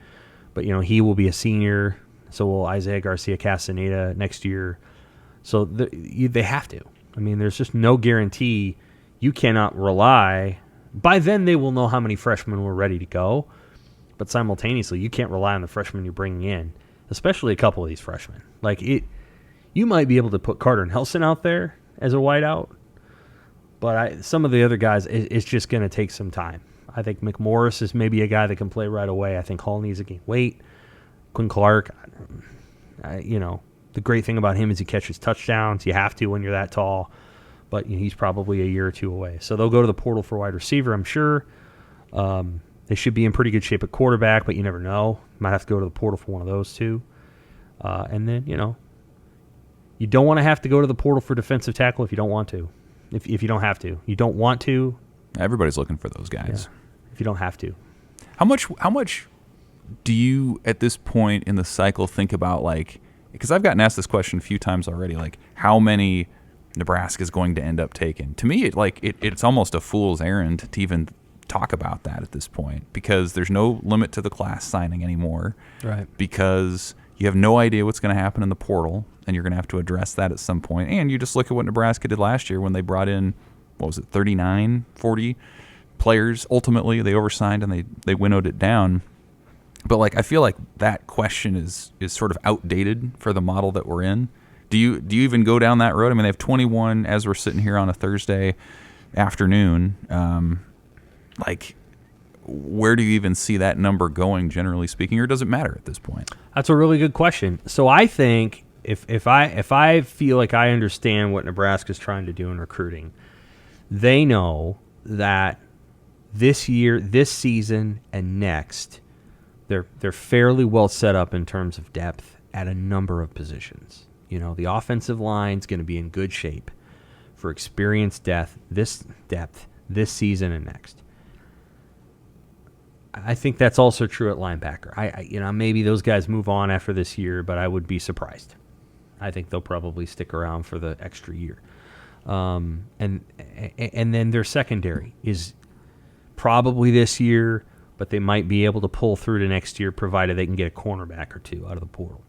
But, he will be a senior. So will Isaiah Garcia Castaneda next year. So they have to. I mean, there's just no guarantee. You cannot rely. By then, they will know how many freshmen were ready to go. But simultaneously, you can't rely on the freshmen you're bringing in, especially a couple of these freshmen. You might be able to put Carter Nelson out there as a wideout, but some of the other guys, it's just going to take some time. I think McMorris is maybe a guy that can play right away. I think Hall needs to gain weight. Quinn Clark, the great thing about him is he catches touchdowns. You have to when you're that tall, but he's probably a year or 2 away. So they'll go to the portal for wide receiver, I'm sure. They should be in pretty good shape at quarterback, but you never know. Might have to go to the portal for one of those two. And then, you You don't want to have to go to the portal for defensive tackle if you don't want to. If you don't have to. You don't want to. Everybody's looking for those guys. If you don't have to. How much do you, at this point in the cycle, think about, like, because I've gotten asked this question a few times already, like, how many Nebraska is going to end up taking? To me, it's almost a fool's errand to even talk about that at this point, because there's no limit to the class signing anymore. Right. Because you have no idea what's going to happen in the portal, and you're going to have to address that at some point. And you just look at what Nebraska did last year when they brought in, 39, 40 players. Ultimately, they oversigned and they winnowed it down. But, like, I feel like that question is sort of outdated for the model that we're in. Do you even go down that road? I mean, they have 21 as we're sitting here on a Thursday afternoon. Like, where do you even see that number going, generally speaking, or does it matter at this point? That's a really good question. So I think if I feel like I understand what Nebraska's trying to do in recruiting, they know that this year, this season, and next, they're fairly well set up in terms of depth at a number of positions. You know, the offensive line's going to be in good shape for experienced depth this season and next. I think that's also true at linebacker. I maybe those guys move on after this year, but I would be surprised. I think they'll probably stick around for the extra year. And then their secondary is probably this year, but they might be able to pull through to next year, provided they can get a cornerback or two out of the portal.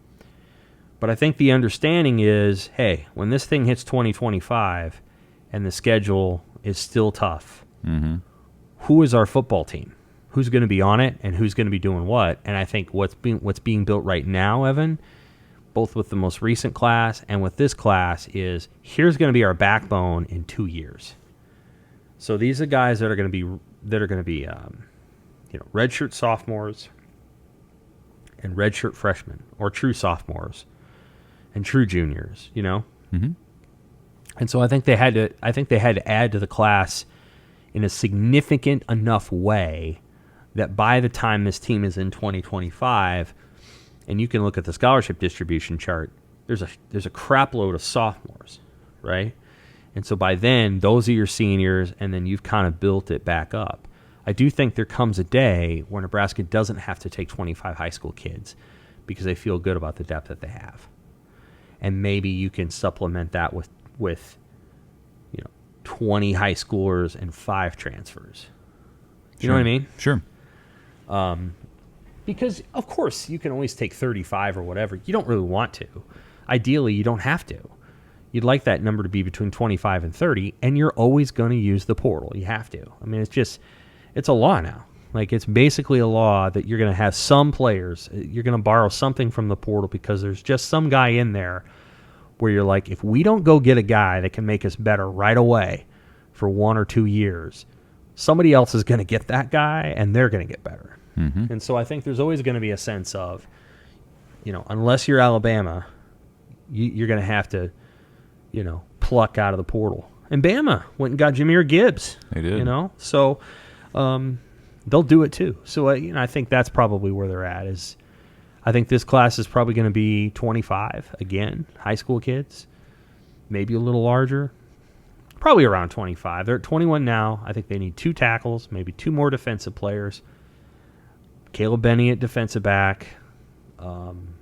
But I think the understanding is, hey, when this thing hits 2025 and the schedule is still tough, who is our football team? Who's going to be on it and who's going to be doing what? And I think what's being built right now, Evan, both with the most recent class and with this class, is here's going to be our backbone in 2 years. So these are guys that are going to be redshirt sophomores and redshirt freshmen, or true sophomores and true juniors. You know, and so I think they had to add to the class in a significant enough way that by the time this team is in 2025, and you can look at the scholarship distribution chart, there's a crap load of sophomores, right? And so by then, those are your seniors, and then you've kind of built it back up. I do think there comes a day where Nebraska doesn't have to take 25 high school kids because they feel good about the depth that they have. And maybe you can supplement that with 20 high schoolers and 5 transfers. You know what I mean? Sure. Because, of course, you can always take 35 or whatever. You don't really want to. Ideally, you don't have to. You'd like that number to be between 25 and 30, and you're always going to use the portal. You have to. I mean, it's a law now. Like, it's basically a law that you're going to have some players, you're going to borrow something from the portal because there's just some guy in there where you're like, if we don't go get a guy that can make us better right away for 1 or 2 years, somebody else is going to get that guy, and they're going to get better. And so I think there's always going to be a sense of, unless you're Alabama, you're going to have to, pluck out of the portal. And Bama went and got Jahmyr Gibbs. They did. So they'll do it too. So I think that's probably where they're at. Is I think this class is probably going to be 25 again, high school kids, maybe a little larger. Probably around 25. They're at 21 now. I think they need 2 tackles, maybe 2 more defensive players. Caleb Benny at defensive back. And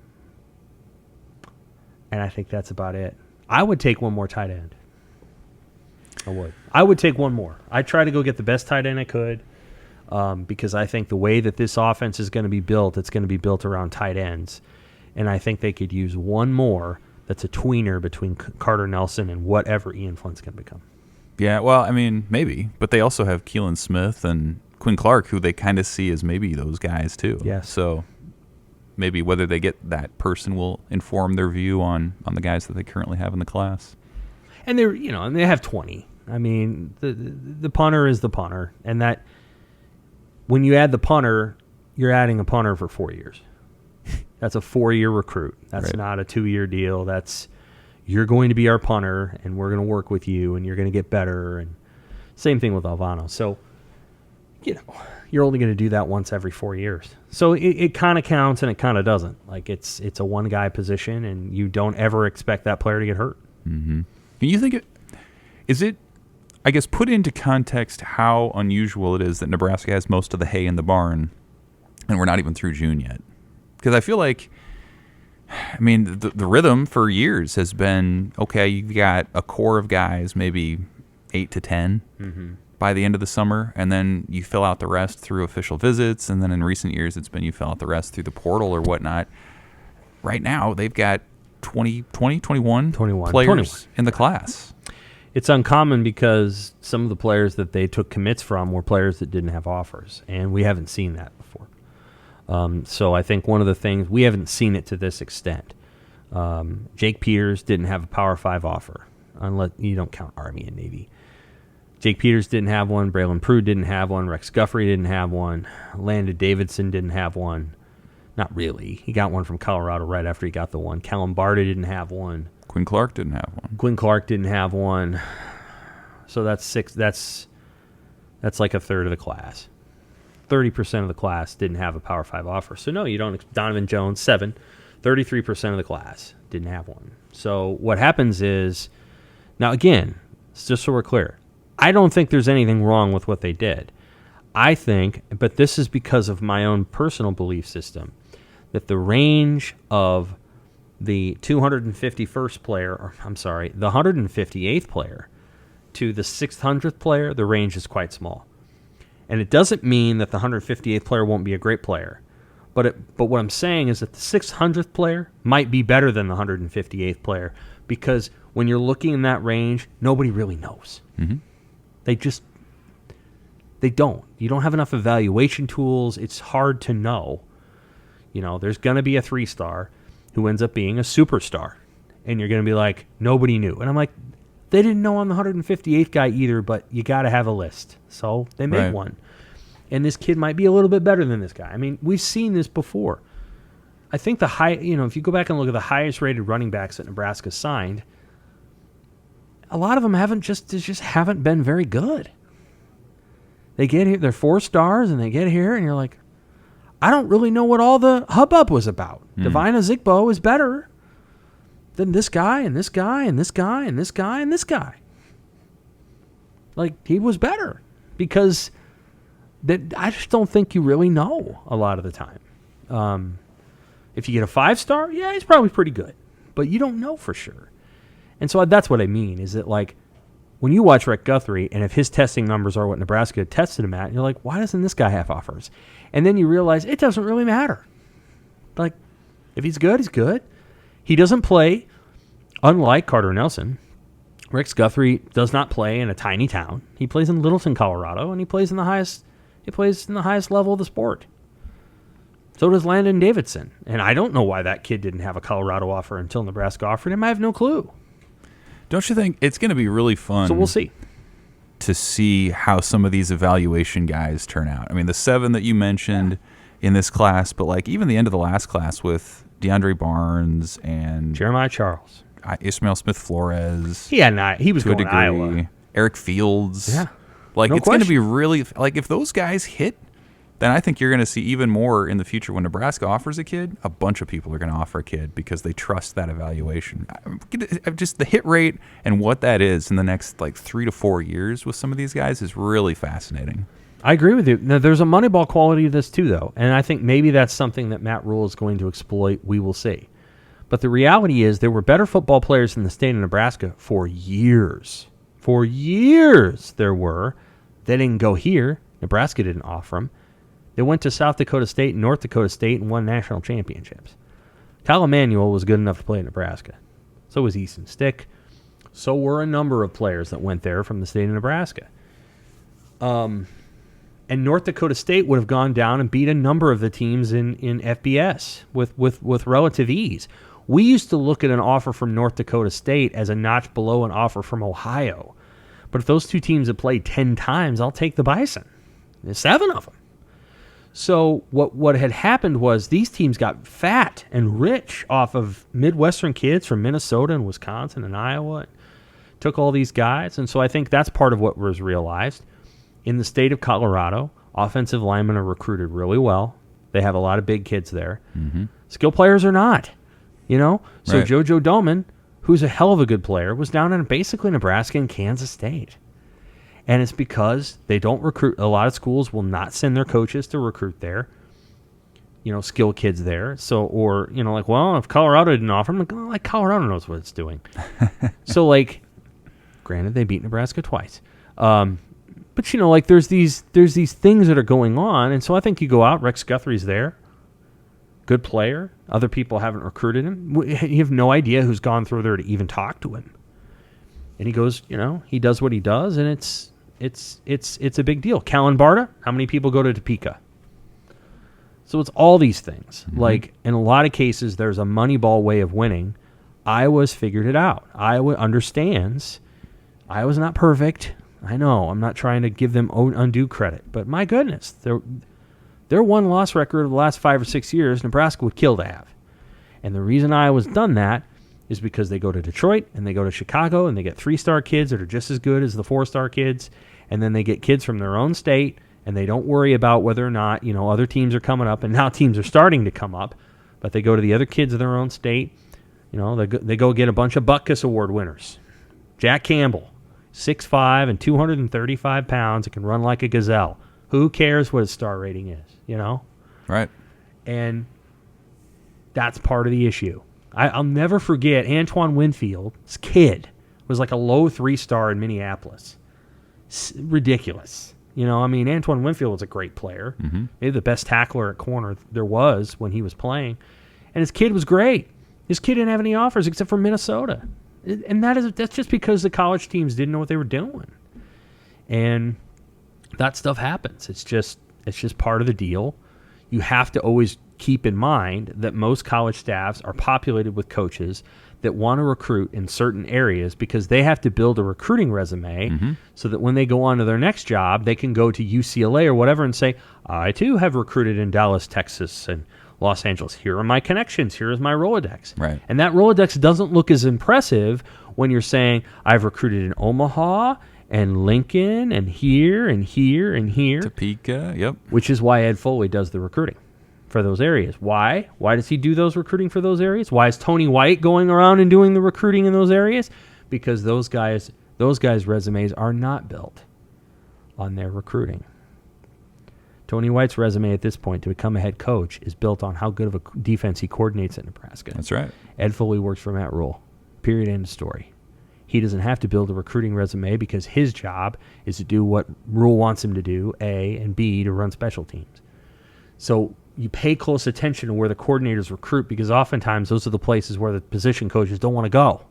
I think that's about it. I would take one more tight end. I would take one more. I'd try to go get the best tight end I could because I think the way that this offense is going to be built, it's going to be built around tight ends. And I think they could use one more that's a tweener between Carter Nelson and whatever Ian Flint's going to become. Yeah, well, I mean, maybe. But they also have Keelan Smith and Quinn Clark, who they kind of see as maybe those guys too. Yes. So maybe whether they get that person will inform their view on the guys that they currently have in the class. And they're and they have 20. I mean, the punter is the punter, and that when you add the punter, you're adding a punter for 4 years. That's a 4-year recruit. That's right. Not a 2-year deal. That's you're going to be our punter, and we're going to work with you, and you're going to get better. And same thing with Alvano. So you're only going to do that once every 4 years. So it kind of counts and it kind of doesn't. Like it's a one-guy position, and you don't ever expect that player to get hurt. Mm-hmm. You think is it, I guess, put into context how unusual it is that Nebraska has most of the hay in the barn, and we're not even through June yet. Because I feel like, the rhythm for years has been, okay, you've got a core of guys, maybe 8 to 10 by the end of the summer, and then you fill out the rest through official visits, and then in recent years it's been you fill out the rest through the portal or whatnot. Right now, they've got 21 players in the class. It's uncommon because some of the players that they took commits from were players that didn't have offers, and we haven't seen that before. So I think one of the things, we haven't seen it to this extent. Jake Peters didn't have a Power 5 offer, unless you don't count Army and Navy. Jake Peters didn't have one. Braylon Prude didn't have one. Rex Guthrie didn't have one. Landon Davidson didn't have one. Not really. He got one from Colorado right after he got the one. Callum Barta didn't have one. Quinn Clark didn't have one. Quinn Clark didn't have one. So that's 6. That's like a third of the class. 30% of the class didn't have a Power 5 offer. So no, you don't. Donovan Jones, 7. 33% of the class didn't have one. So what happens is, now again, just so we're clear, I don't think there's anything wrong with what they did. I think, but this is because of my own personal belief system, that the range of the 251st player, or I'm sorry, the 158th player to the 600th player, the range is quite small. And it doesn't mean that the 158th player won't be a great player. But what I'm saying is that the 600th player might be better than the 158th player, because when you're looking in that range, nobody really knows. Mm-hmm. They don't. You don't have enough evaluation tools. It's hard to know. There's going to be a 3-star who ends up being a superstar. And you're going to be like, nobody knew. And I'm like, they didn't know on the 158th guy either, but you got to have a list. So they made one. And this kid might be a little bit better than this guy. We've seen this before. I think if you go back and look at the highest rated running backs that Nebraska signed, a lot of them just haven't been very good. They get here, they're 4 stars, and they get here, and you're like, I don't really know what all the hubbub was about. Divine Ezigbo is better than this guy, and this guy, and this guy, and this guy, and this guy. Like, he was better, because I just don't think you really know a lot of the time. If you get a 5-star, yeah, he's probably pretty good, but you don't know for sure. And so that's what I mean, is that, like, when you watch Rex Guthrie, and if his testing numbers are what Nebraska tested him at, you're like, why doesn't this guy have offers? And then you realize it doesn't really matter. Like, if he's good, he's good. He doesn't play, unlike Carter Nelson. Rex Guthrie does not play in a tiny town. He plays in Littleton, Colorado, and he plays in the highest level of the sport. So does Landon Davidson. And I don't know why that kid didn't have a Colorado offer until Nebraska offered him. I have no clue. Don't you think it's going to be really fun? So we'll see. To see how some of these evaluation guys turn out. The 7 that you mentioned in this class, but like even the end of the last class with DeAndre Barnes and Jeremiah Charles, Ismail Smith-Flores. He was going to Iowa. Eric Fields. Yeah. Like, it's going to be really, like, if those guys hit, then I think you're going to see even more in the future. When Nebraska offers a kid, a bunch of people are going to offer a kid because they trust that evaluation. Just the hit rate and what that is in the next, 3 to 4 years with some of these guys is really fascinating. I agree with you. Now, there's a Moneyball quality to this too, though, and I think maybe that's something that Matt Rhule is going to exploit. We will see. But the reality is there were better football players in the state of Nebraska for years. For years there were. They didn't go here. Nebraska didn't offer them. They went to South Dakota State and North Dakota State and won national championships. Kyle Emanuel was good enough to play at Nebraska. So was Easton Stick. So were a number of players that went there from the state of Nebraska. And North Dakota State would have gone down and beat a number of the teams in FBS with relative ease. We used to look at an offer from North Dakota State as a notch below an offer from Ohio. But if those two teams had played 10 times, I'll take the Bison. There's 7 of them. So what had happened was these teams got fat and rich off of Midwestern kids from Minnesota and Wisconsin and Iowa. Took all these guys. And so I think that's part of what was realized. In the state of Colorado, Offensive linemen are recruited really well. They have a lot of big kids there. Mm-hmm. Skill players are not, So Right. JoJo Doman, who's a hell of a good player, was down in basically Nebraska and Kansas State. And it's because they don't recruit. A lot of schools will not send their coaches to recruit there, skill kids there. So, or, if Colorado didn't offer them, Colorado knows what it's doing. So, granted, they beat Nebraska twice. But, there's these things that are going on. And so I think you go out, Rex Guthrie's there. Good player. Other people haven't recruited him. You have no idea who's gone through there to even talk to him. And he goes, he does what he does, and it's a big deal. Callan Barta, how many people go to Topeka? So it's all these things. Mm-hmm. In a lot of cases, there's a Moneyball way of winning. Iowa's figured it out. Iowa understands. Iowa's not perfect. I know. I'm not trying to give them undue credit. But my goodness, their one-loss record of the last 5 or 6 years, Nebraska would kill to have. And the reason Iowa's done that is because they go to Detroit and they go to Chicago and they get 3-star kids that are just as good as the 4-star kids. And then they get kids from their own state, and they don't worry about whether or not, other teams are coming up. And now teams are starting to come up. But they go to the other kids of their own state. They go get a bunch of Butkus Award winners. Jack Campbell, 6'5" and 235 pounds. It can run like a gazelle. Who cares what his star rating is, Right. And that's part of the issue. I'll never forget Antoine Winfield's kid was like a low 3-star in Minneapolis. Ridiculous. Antoine Winfield was a great player. Mm-hmm. Maybe the best tackler at corner there was when he was playing. And his kid was great. His kid didn't have any offers except for Minnesota. And that's just because the college teams didn't know what they were doing. And that stuff happens. It's just part of the deal. You have to always keep in mind that most college staffs are populated with coaches that want to recruit in certain areas because they have to build a recruiting resume so that when they go on to their next job, they can go to UCLA or whatever and say, I too have recruited in Dallas, Texas, and Los Angeles. Here are my connections. Here is my Rolodex. Right. And that Rolodex doesn't look as impressive when you're saying, I've recruited in Omaha and Lincoln and here and here and here. Topeka, yep. Which is why Ed Foley does the recruiting for those areas. Why? Why does he do those recruiting for those areas? Why is Tony White going around and doing the recruiting in those areas? Because those guys' resumes are not built on their recruiting. Tony White's resume at this point to become a head coach is built on how good of a defense he coordinates at Nebraska. That's right. Ed Foley works for Matt Rhule. Period. End of story. He doesn't have to build a recruiting resume because his job is to do what Rhule wants him to do, A, and B, to run special teams. So you pay close attention to where the coordinators recruit because oftentimes those are the places where the position coaches don't want to go.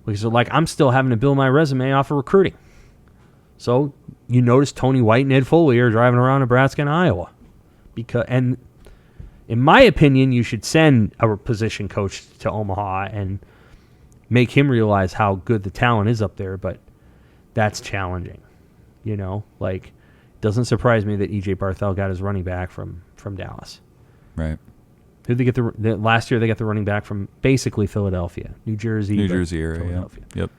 Because they're like, I'm still having to build my resume off of recruiting. So you notice Tony White and Ed Foley are driving around Nebraska and Iowa. And in my opinion, you should send a position coach to Omaha and make him realize how good the talent is up there, but that's challenging. It doesn't surprise me that E.J. Barthel got his running back from Dallas. Right. Who'd they get last year they got the running back from basically Philadelphia, New Jersey area, Philadelphia. Yep.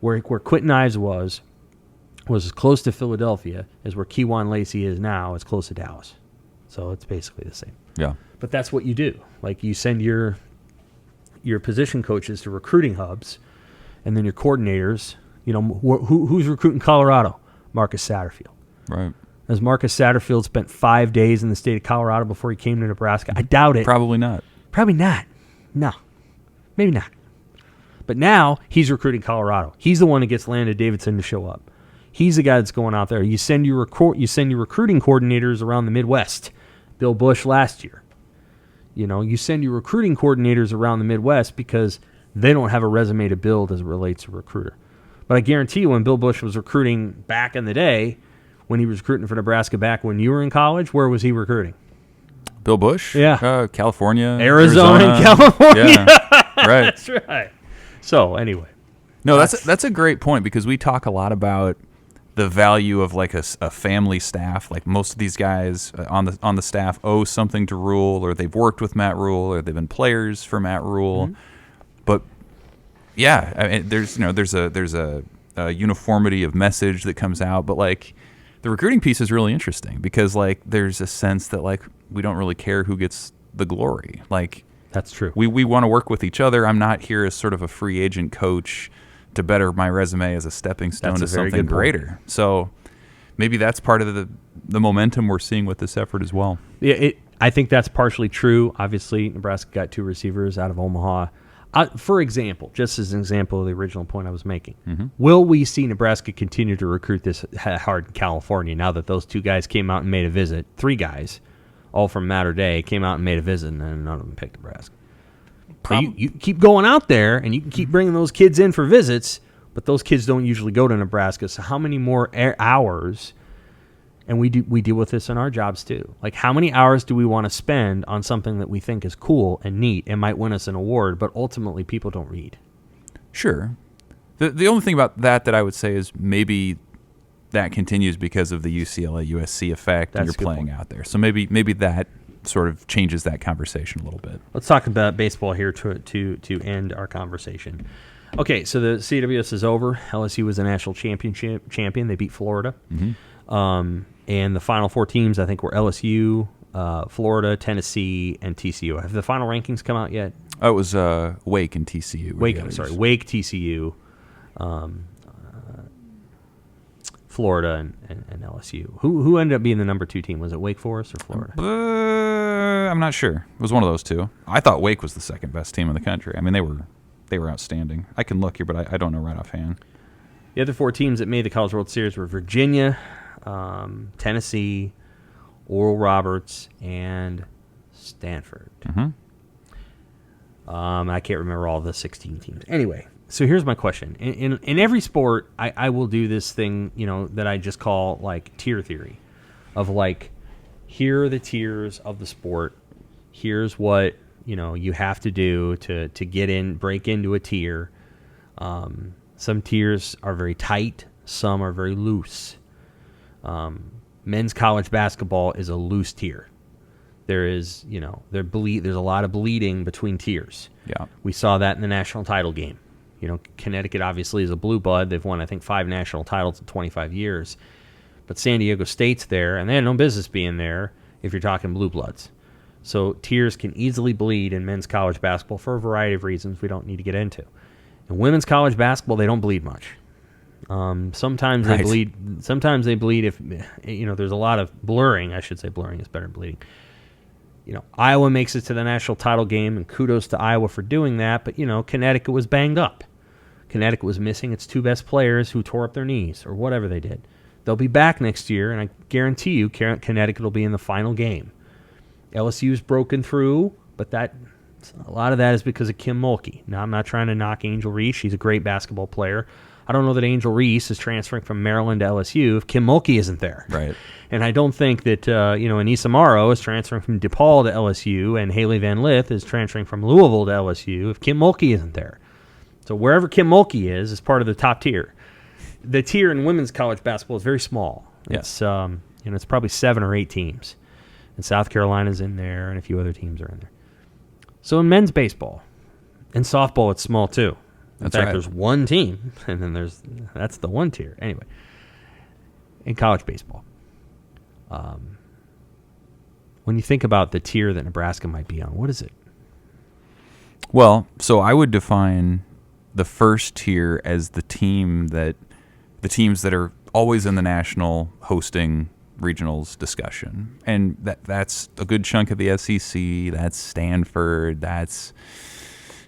Where Quentin Ives was as close to Philadelphia as where Kewan Lacey is now, is close to Dallas. So it's basically the same. Yeah. But that's what you do. You send your position coaches to recruiting hubs, and then your coordinators, who's recruiting Colorado? Marcus Satterfield. Right. Has Marcus Satterfield spent 5 days in the state of Colorado before he came to Nebraska? I doubt it. Probably not. Probably not. No. Maybe not. But now he's recruiting Colorado. He's the one that gets Landon Davidson to show up. He's the guy that's going out there. You send your recruiting coordinators around the Midwest. Bill Bush last year. You send your recruiting coordinators around the Midwest because they don't have a resume to build as it relates to a recruiter. But I guarantee you when Bill Bush was recruiting back in the day, when he was recruiting for Nebraska back when you were in college, where was he recruiting? Bill Bush? Yeah. California. Arizona and California. Yeah. Right. That's right. So, anyway. No, that's a great point because we talk a lot about the value of a family staff. Like most of these guys on the staff owe something to Rhule, or they've worked with Matt Rhule, or they've been players for Matt Rhule. Mm-hmm. But yeah, there's a uniformity of message that comes out. But the recruiting piece is really interesting because like there's a sense that like we don't really care who gets the glory. Like that's true. We want to work with each other. I'm not here as sort of a free agent coach to better my resume as a stepping stone to something greater. So maybe that's part of the momentum we're seeing with this effort as well. Yeah, I think that's partially true. Obviously, Nebraska got 2 receivers out of Omaha. For example, just as an example of the original point I was making, will we see Nebraska continue to recruit this hard in California now that those 2 guys came out and made a visit? 3 guys, all from Mater Dei, came out and made a visit, and then none of them picked Nebraska. So you keep going out there, and you can keep bringing those kids in for visits, but those kids don't usually go to Nebraska. So how many more hours? And we deal with this in our jobs too. Like, how many hours do we want to spend on something that we think is cool and neat and might win us an award, but ultimately people don't read? Sure. The only thing about that I would say is maybe that continues because of the UCLA USC effect, and you're playing out there. So maybe that sort of changes that conversation a little bit. Let's talk about baseball here to end our conversation. Okay, so the CWS is over. LSU was a national champion. They beat Florida. And the final 4 teams, I think, were LSU, Florida, Tennessee, and TCU. Have the final rankings come out yet? Oh, it was Wake and TCU. Wake, TCU, Florida, and LSU. Who ended up being the number 2 team? Was it Wake Forest or Florida? I'm not sure. It was one of those 2. I thought Wake was the second best team in the country. I mean, they were outstanding. I can look here, but I don't know right offhand. The other 4 teams that made the College World Series were Virginia, Tennessee, Oral Roberts, and Stanford. I can't remember all the 16 teams. Anyway, so here's my question. In every sport, I will do this thing, that I just call like tier theory, of like, here are the tiers of the sport. Here's what you have to do to break into a tier. Some tiers are very tight. Some are very loose. Men's college basketball is a loose tier. There is, there's a lot of bleeding between tiers. Yeah. We saw that in the national title game. Connecticut obviously is a blue blood. They've won, I think, 5 national titles in 25 years. But San Diego State's there, and they had no business being there if you're talking blue bloods. So tiers can easily bleed in men's college basketball for a variety of reasons we don't need to get into. In women's college basketball, they don't bleed much. Sometimes they bleed. Sometimes they bleed if there's a lot of blurring. I should say blurring is better than bleeding. Iowa makes it to the national title game, and kudos to Iowa for doing that. But Connecticut was banged up. Connecticut was missing its 2 best players who tore up their knees or whatever they did. They'll be back next year, and I guarantee you, Connecticut will be in the final game. LSU's broken through, but a lot of that is because of Kim Mulkey. Now, I'm not trying to knock Angel Reese. She's a great basketball player. I don't know that Angel Reese is transferring from Maryland to LSU if Kim Mulkey isn't there. Right. And I don't think that, Anissa Morrow is transferring from DePaul to LSU and Haley Van Lith is transferring from Louisville to LSU if Kim Mulkey isn't there. So wherever Kim Mulkey is part of the top tier. The tier in women's college basketball is very small. Yes. It's probably 7 or 8 teams. And South Carolina's in there and a few other teams are in there. So in men's baseball and softball, it's small too. In fact, there's 1 team, and then that's the 1 tier. Anyway, in college baseball, when you think about the tier that Nebraska might be on, what is it? Well, so I would define the first tier as the teams that are always in the national hosting regionals discussion, and that's a good chunk of the SEC. That's Stanford. That's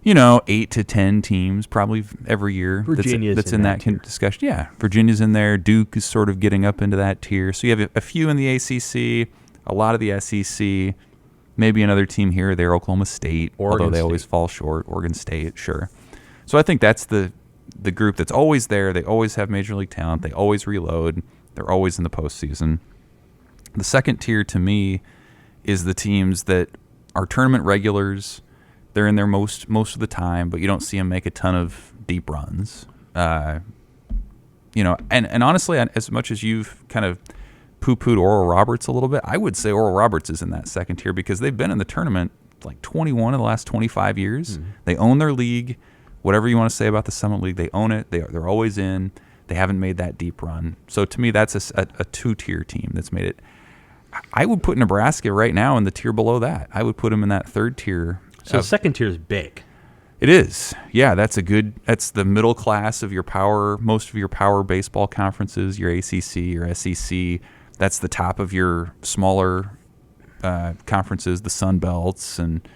8 to 10 teams probably every year that's in that discussion. Yeah, Virginia's in there. Duke is sort of getting up into that tier. So you have a few in the ACC, a lot of the SEC, maybe another team here or there, Oklahoma State, although they always fall short. Oregon State, sure. So I think that's the group that's always there. They always have major league talent. They always reload. They're always in the postseason. The second tier to me is the teams that are tournament regulars. They're in there most of the time, but you don't see them make a ton of deep runs. And honestly, as much as you've kind of poo-pooed Oral Roberts a little bit, I would say Oral Roberts is in that second tier because they've been in the tournament like 21 of the last 25 years. Mm-hmm. They own their league. Whatever you want to say about the Summit League, they own it. They're always in. They haven't made that deep run. So to me, that's a two-tier team that's made it. I would put Nebraska right now in the tier below that. I would put them in that third tier. So the second tier is big. It is. Yeah, that's the middle class of your power, most of your power baseball conferences, your ACC, your SEC. That's the top of your smaller conferences, the Sun Belts and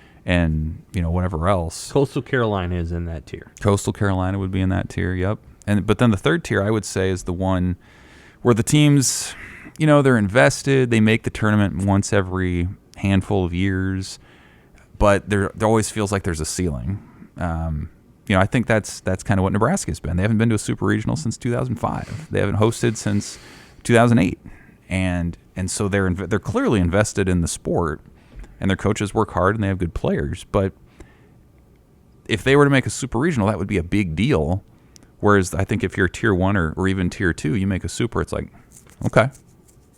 whatever else. Coastal Carolina is in that tier. Coastal Carolina would be in that tier, yep. But then the third tier, I would say, is the one where the teams, they're invested. They make the tournament once every handful of years, but there always feels like there's a ceiling. I think that's kind of what Nebraska's been. They haven't been to a super regional since 2005. They haven't hosted since 2008, and so they're clearly invested in the sport, and their coaches work hard and they have good players. But if they were to make a super regional, that would be a big deal. Whereas I think if you're tier 1 or even tier 2, you make a super, it's like, okay,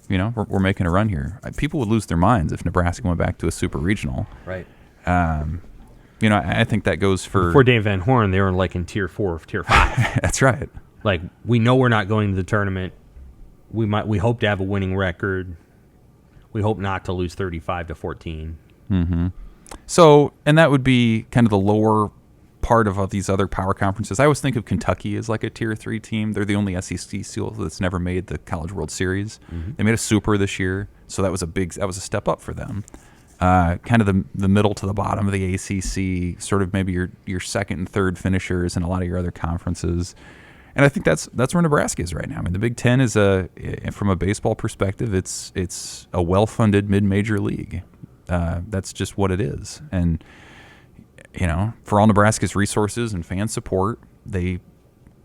we're making a run here. People would lose their minds if Nebraska went back to a super regional. Right. I think that goes for... Before Dave Van Horn, they were like in tier 4 or tier 5. That's right. Like, we know we're not going to the tournament. We hope to have a winning record. We hope not to lose 35-14. Mm-hmm. So, and that would be kind of the lower part of these other power conferences. I always think of Kentucky as like a tier 3 team. They're the only SEC school that's never made the College World Series. Mm-hmm. They made a super this year, so that was a step up for them. Kind of the middle to the bottom of the ACC, sort of maybe your second and third finishers in a lot of your other conferences. And I think that's where Nebraska is right now. I mean, the Big Ten is from a baseball perspective, it's a well-funded mid-major league. That's just what it is. And for all Nebraska's resources and fan support, they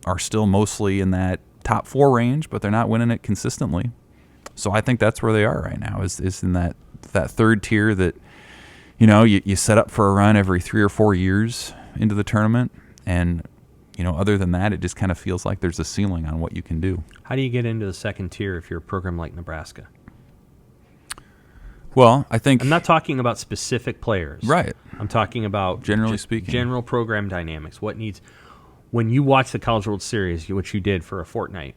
are still mostly in that top 4 range, but they're not winning it consistently. So I think that's where they are right now, is in that third tier that, you set up for a run every 3 or 4 years into the tournament. And, other than that, it just kind of feels like there's a ceiling on what you can do. How do you get into the second tier if you're a program like Nebraska? Well, I think... I'm not talking about specific players. Right. I'm talking about... Generally speaking. General program dynamics. When you watch the College World Series, which you did for a fortnight,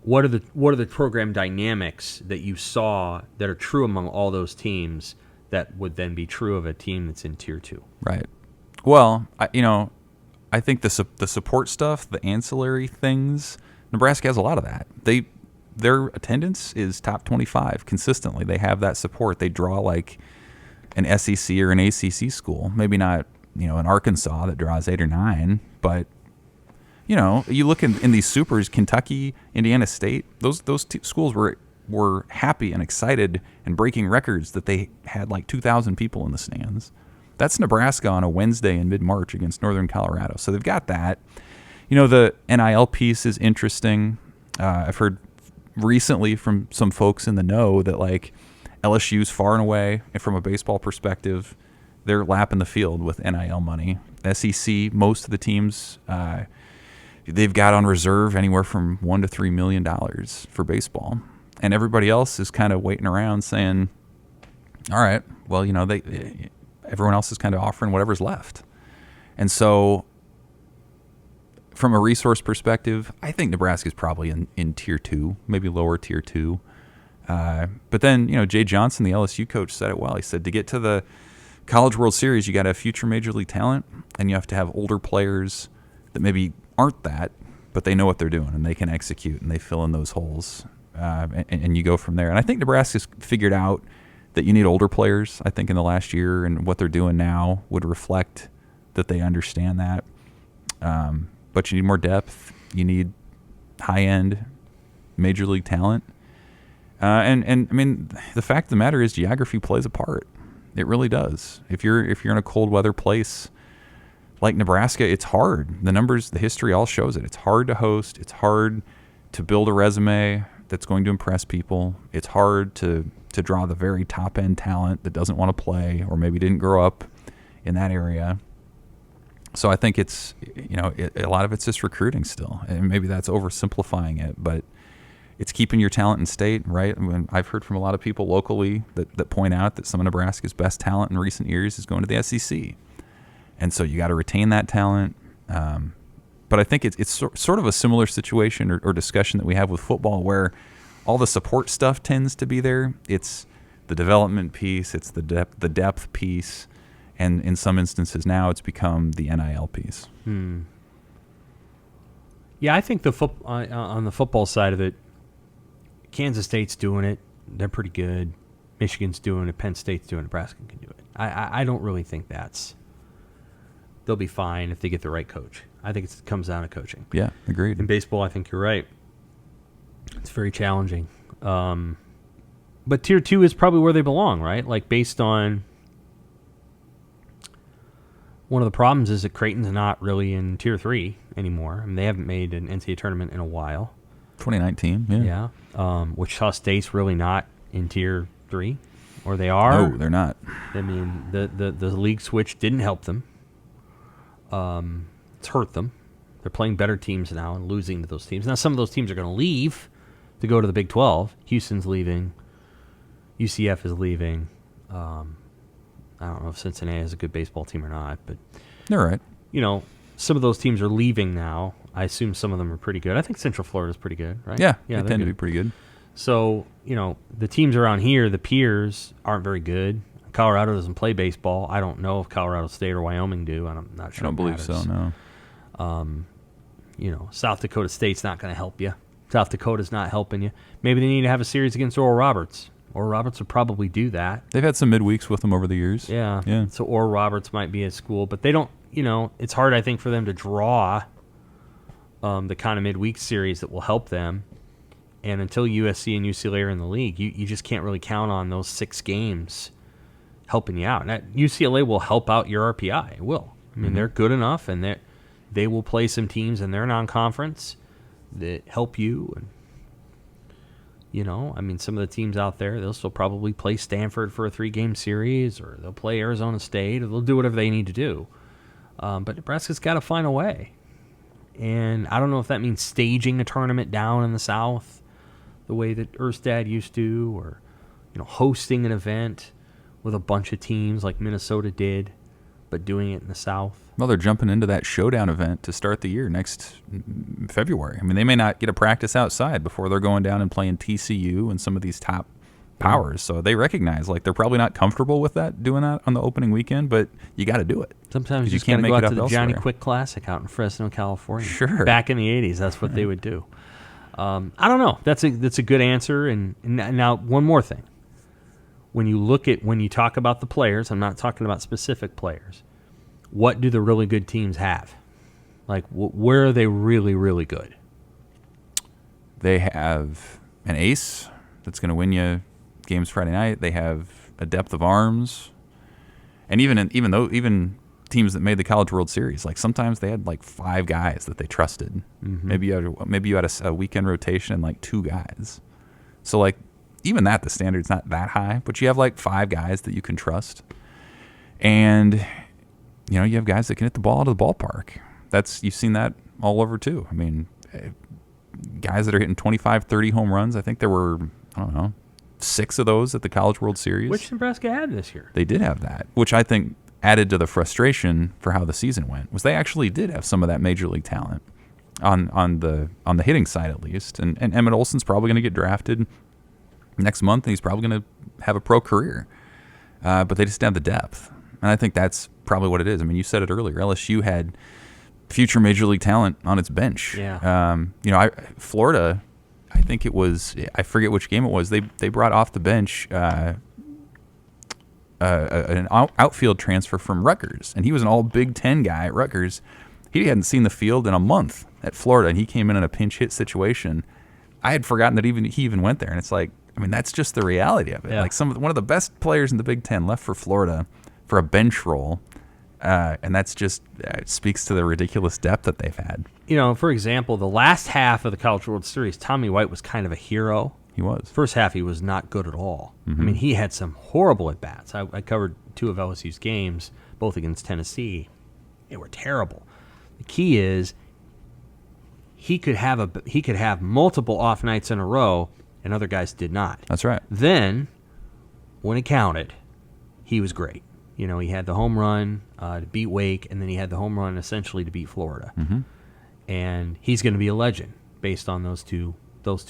what are the program dynamics that you saw that are true among all those teams that would then be true of a team that's in tier 2? Right. Well, I think the support stuff, the ancillary things, Nebraska has a lot of that. Their attendance is top 25 consistently. They have that support. They draw like an SEC or an ACC school. Maybe not, an Arkansas that draws 8 or 9, but you look in these supers, Kentucky, Indiana State, those two schools were happy and excited and breaking records that they had like 2,000 people in the stands. That's Nebraska on a Wednesday in mid-March against Northern Colorado. So they've got that. The NIL piece is interesting. I've heard recently from some folks in the know that like LSU's far and away, and from a baseball perspective, they're lapping the field with NIL money. SEC, most of the teams, they've got on reserve anywhere from $1 to $3 million for baseball, and everybody else is kind of waiting around saying, "All right, well, everyone else is kind of offering whatever's left," and so. From a resource perspective, I think Nebraska's probably in tier 2, maybe lower tier 2. But then, Jay Johnson, the LSU coach, said it well. He said to get to the College World Series, you got to have future major league talent, and you have to have older players that maybe aren't that, but they know what they're doing and they can execute and they fill in those holes, and you go from there. And I think Nebraska's figured out that you need older players. I think in the last year, and what they're doing now would reflect that they understand that. But you need more depth. You need high-end major league talent. And I mean, the fact of the matter is geography plays a part. It really does. If you're in a cold weather place like Nebraska, it's hard. The numbers, the history all shows it. It's hard to host. It's hard to build a resume that's going to impress people. It's hard to draw the very top-end talent that doesn't want to play or maybe didn't grow up in that area. So I think it's, a lot of it's just recruiting still. And maybe that's oversimplifying it, but it's keeping your talent in state, right? I mean, I've heard from a lot of people locally that point out that some of Nebraska's best talent in recent years is going to the SEC. And so you got to retain that talent. But I think it's sort of a similar situation or discussion that we have with football, where all the support stuff tends to be there. It's the development piece, it's the depth piece, and in some instances now it's become the NIL piece. Yeah, I think on the football side of it, Kansas State's doing it. They're pretty good. Michigan's doing it. Penn State's doing it. Nebraska can do it. I don't really think they'll be fine if they get the right coach. I think it comes down to coaching. Yeah, agreed. In baseball, I think you're right. It's very challenging. But Tier 2 is probably where they belong, right? Like, based on... One of the problems is that Creighton's not really in Tier 3 anymore. I mean, they haven't made an NCAA tournament in a while. 2019, yeah. Yeah. Wichita State's really not in Tier 3. Or they are. No, they're not. I mean, the league switch didn't help them. It's hurt them. They're playing better teams now and losing to those teams. Now, some of those teams are going to leave to go to the Big 12. Houston's leaving. UCF is leaving. I don't know if Cincinnati has a good baseball team or not, but they're right. You know, some of those teams are leaving now. I assume some of them are pretty good. I think Central Florida's pretty good, right? Yeah, they tend to be pretty good. So, you know, the teams around here, the peers, aren't very good. Colorado doesn't play baseball. I don't know if Colorado State or Wyoming do. I'm not sure. I don't believe so, no. You know, South Dakota State's not going to help you. South Dakota's not helping you. Maybe they need to have a series against Oral Roberts. Oral Roberts would probably do that. They've had some midweeks with them over the years. Yeah. So Oral Roberts might be a school, but they don't, you know, it's hard, I think, for them to draw the kind of midweek series that will help them. And until USC and UCLA are in the league, you just can't really count on those 6 games helping you out. And UCLA will help out your RPI. It will. I mean, they're good enough, and they will play some teams in their non-conference that help you. And, you know, I mean, some of the teams out there, they'll still probably play Stanford for a 3-game series, or they'll play Arizona State, or they'll do whatever they need to do. But Nebraska's got to find a way. And I don't know if that means staging a tournament down in the South the way that Erstad used to, or, you know, hosting an event with a bunch of teams like Minnesota did, but doing it in the South. Well, they're jumping into that showdown event to start the year next February. I mean, they may not get a practice outside before they're going down and playing TCU and some of these top powers. So they recognize, like, they're probably not comfortable with that, doing that on the opening weekend, but you got to do it. Sometimes you can't go out to the Johnny Quick Classic out in Fresno, California. Sure. Back in the 80s, that's what they would do. I don't know. That's a good answer. And now, one more thing. When you talk about the players, I'm not talking about specific players. What do the really good teams have? Like, where are they really, really good? They have an ace that's going to win you games Friday night. They have a depth of arms, and even teams that made the College World Series, like, sometimes they had like 5 guys that they trusted. Mm-hmm. Maybe you had a weekend rotation and like 2 guys. So, like, even that, the standard's not that high, but you have like 5 guys that you can trust, and you know, you have guys that can hit the ball out of the ballpark. You've seen that all over too. I mean, guys that are hitting 25, 30 home runs. I think there were, I don't know, 6 of those at the College World Series. Which Nebraska had this year. They did have that, which I think added to the frustration for how the season went. Was they actually did have some of that major league talent on the hitting side, at least. And Emmett Olson's probably going to get drafted next month, and he's probably going to have a pro career. But they just didn't have the depth. And I think that's probably what it is. I mean, you said it earlier. LSU had future major league talent on its bench. Yeah. You know, Florida, I think it was, I forget which game it was. They brought off the bench an outfield transfer from Rutgers, and he was an all Big Ten guy at Rutgers. He hadn't seen the field in a month at Florida, and he came in a pinch hit situation. I had forgotten that he even went there, and it's like, I mean, that's just the reality of it. Yeah. Like, one of the best players in the Big Ten left for Florida for a bench role, and that's just it speaks to the ridiculous depth that they've had. You know, for example, the last half of the College World Series, Tommy White was kind of a hero. He was. First half, he was not good at all. Mm-hmm. I mean, he had some horrible at-bats. I covered 2 of LSU's games, both against Tennessee. They were terrible. The key is he could have multiple off nights in a row, and other guys did not. That's right. Then, when it counted, he was great. You know, he had the home run to beat Wake, and then he had the home run essentially to beat Florida. Mm-hmm. and he's going to be a legend based on those two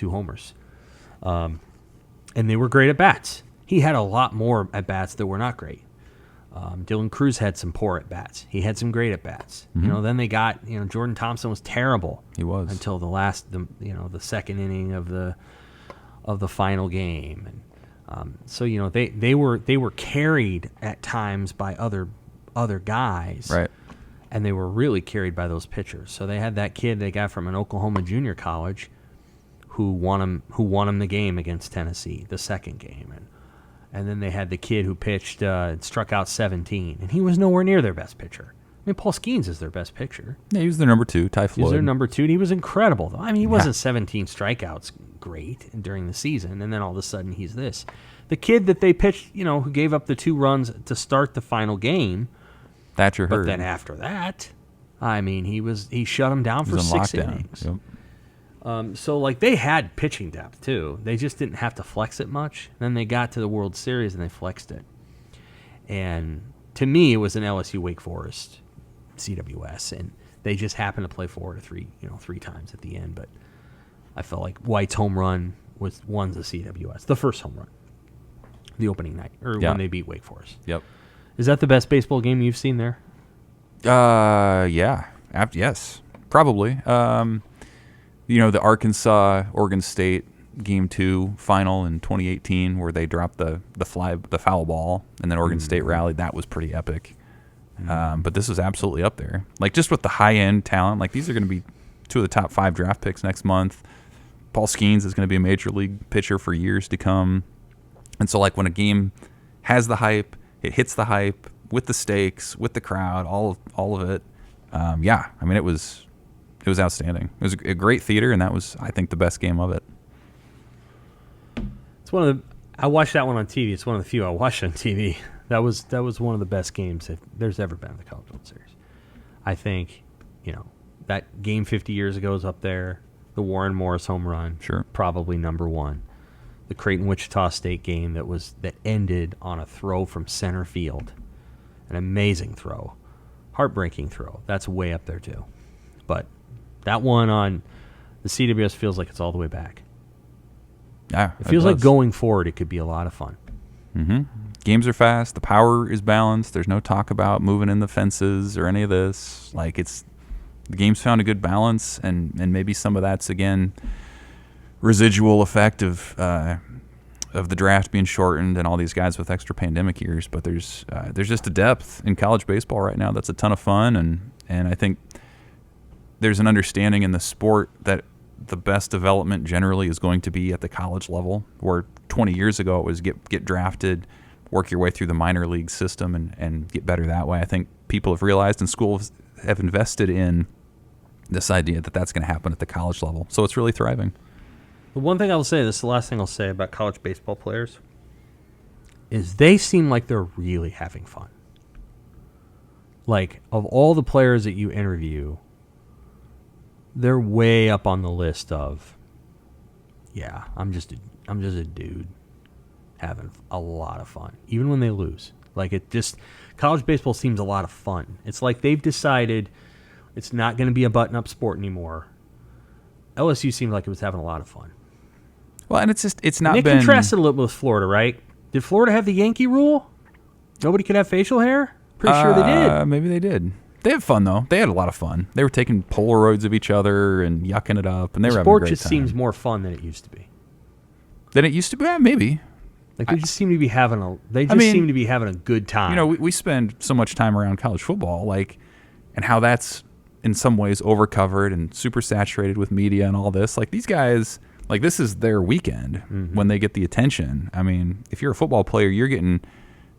homers. And they were great at bats. He had a lot more at bats that were not great. Dylan Cruz had some poor at bats. He had some great at bats. Then they got Jordan Thompson was terrible. He was until the second inning of the final game, and so they were carried at times by other guys, right? And they were really carried by those pitchers. So they had that kid they got from an Oklahoma junior college who won him the game against Tennessee, the second game, and then they had the kid who pitched struck out 17, and he was nowhere near their best pitcher. I mean, Paul Skeens is their best pitcher. Yeah, he was their number 2, Ty Floyd. He was their number 2, and he was incredible, though. I mean, he wasn't 17 strikeouts great during the season, and then all of a sudden he's this. The kid that they pitched, who gave up the 2 runs to start the final game, Thatcher Hurd. But then after that, I mean, he shut him down for 6 innings. Yep. So, they had pitching depth, too. They just didn't have to flex it much. Then they got to the World Series, and they flexed it. And to me, it was an LSU Wake Forest CWS, and they just happened to play 4 to 3, 3 times at the end. But I felt like White's home run won the CWS, the first home run, the opening night, or when they beat Wake Forest. Yep. Is that the best baseball game you've seen there? Yeah. Yes, probably. The Arkansas-Oregon State Game 2 final in 2018 where they dropped the foul ball and then Oregon State rallied. That was pretty epic. But this was absolutely up there. Just with the high-end talent, these are going to be 2 of the top 5 draft picks next month. Paul Skeens is going to be a major league pitcher for years to come. And so, when a game has the hype, it hits the hype with the stakes, with the crowd, all of it. I mean, it was outstanding. It was a great theater, and that was, I think, the best game of it. It's I watched that one on TV. It's one of the few I watched on TV. That was one of the best games that there's ever been in the College World Series. I think, that game 50 years ago is up there. The Warren Morris home run, sure, probably number 1. The Creighton-Wichita State game that ended on a throw from center field, an amazing throw, heartbreaking throw. That's way up there too. But that one on the CWS feels like it's all the way back. Yeah, it feels like going forward it could be a lot of fun. Mm-hmm. Games are fast. The power is balanced. There's no talk about moving in the fences or any of this. The game's found a good balance, and maybe some of that's, again, residual effect of the draft being shortened and all these guys with extra pandemic years. But there's just a depth in college baseball right now that's a ton of fun, and I think there's an understanding in the sport that the best development generally is going to be at the college level, where 20 years ago it was get drafted, work your way through the minor league system, and get better that way. I think people have realized, and schools have invested in this idea that that's going to happen at the college level. So it's really thriving. The one thing I will say, this is the last thing I'll say about college baseball players, is they seem like they're really having fun. Of all the players that you interview, they're way up on the list of, I'm just a dude having a lot of fun, even when they lose. College baseball seems a lot of fun. It's like they've decided it's not going to be a button-up sport anymore. LSU seemed like it was having a lot of fun. Well, and it's not Nick been... contrasted a little bit with Florida, right? Did Florida have the Yankee rule? Nobody could have facial hair? Pretty sure they did. Maybe they did. They had fun, though. They had a lot of fun. They were taking Polaroids of each other and yucking it up, and they were having a great time. Sport just seems more fun than it used to be. Than it used to be? Maybe. They just seem to be having a good time. We spend so much time around college football, and how that's in some ways overcovered and super saturated with media and all this. These guys, this is their weekend when they get the attention. I mean, if you're a football player, you're getting,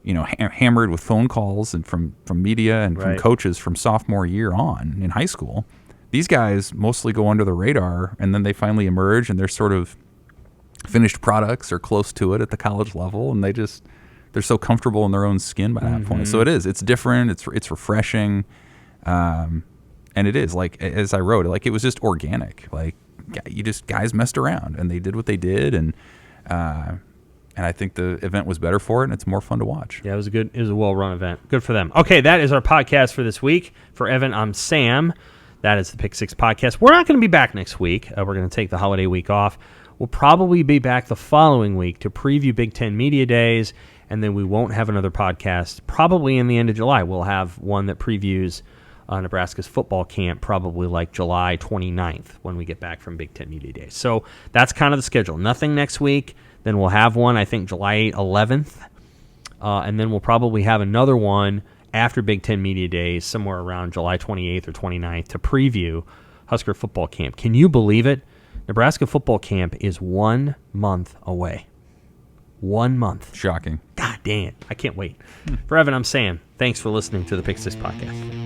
hammered with phone calls and from media and from coaches from sophomore year on in high school. These guys mostly go under the radar, and then they finally emerge, and they're sort of finished products or close to it at the college level, and they're so comfortable in their own skin by that point. So it's different, it's refreshing, and it is, as I wrote, it was just organic. Guys messed around, and they did what they did, and I think the event was better for it, and it's more fun to watch. Yeah, it was a well-run event. Good for them. Okay, that is our podcast for this week. For Evan, I'm Sam. That is the Pick Six Podcast. We're not going to be back next week. We're going to take the holiday week off. We'll probably be back the following week to preview Big Ten Media Days, and then we won't have another podcast probably in the end of July. We'll have one that previews Nebraska's football camp probably like July 29th when we get back from Big Ten Media Days. So that's kind of the schedule. Nothing next week. Then we'll have one, I think, July 11th. And then we'll probably have another one after Big Ten Media Days, somewhere around July 28th or 29th, to preview Husker football camp. Can you believe it? Nebraska football camp is 1 month away. 1 month. Shocking. God dang it. I can't wait. For Evan, I'm Sam. Thanks for listening to the Pick Six Podcast.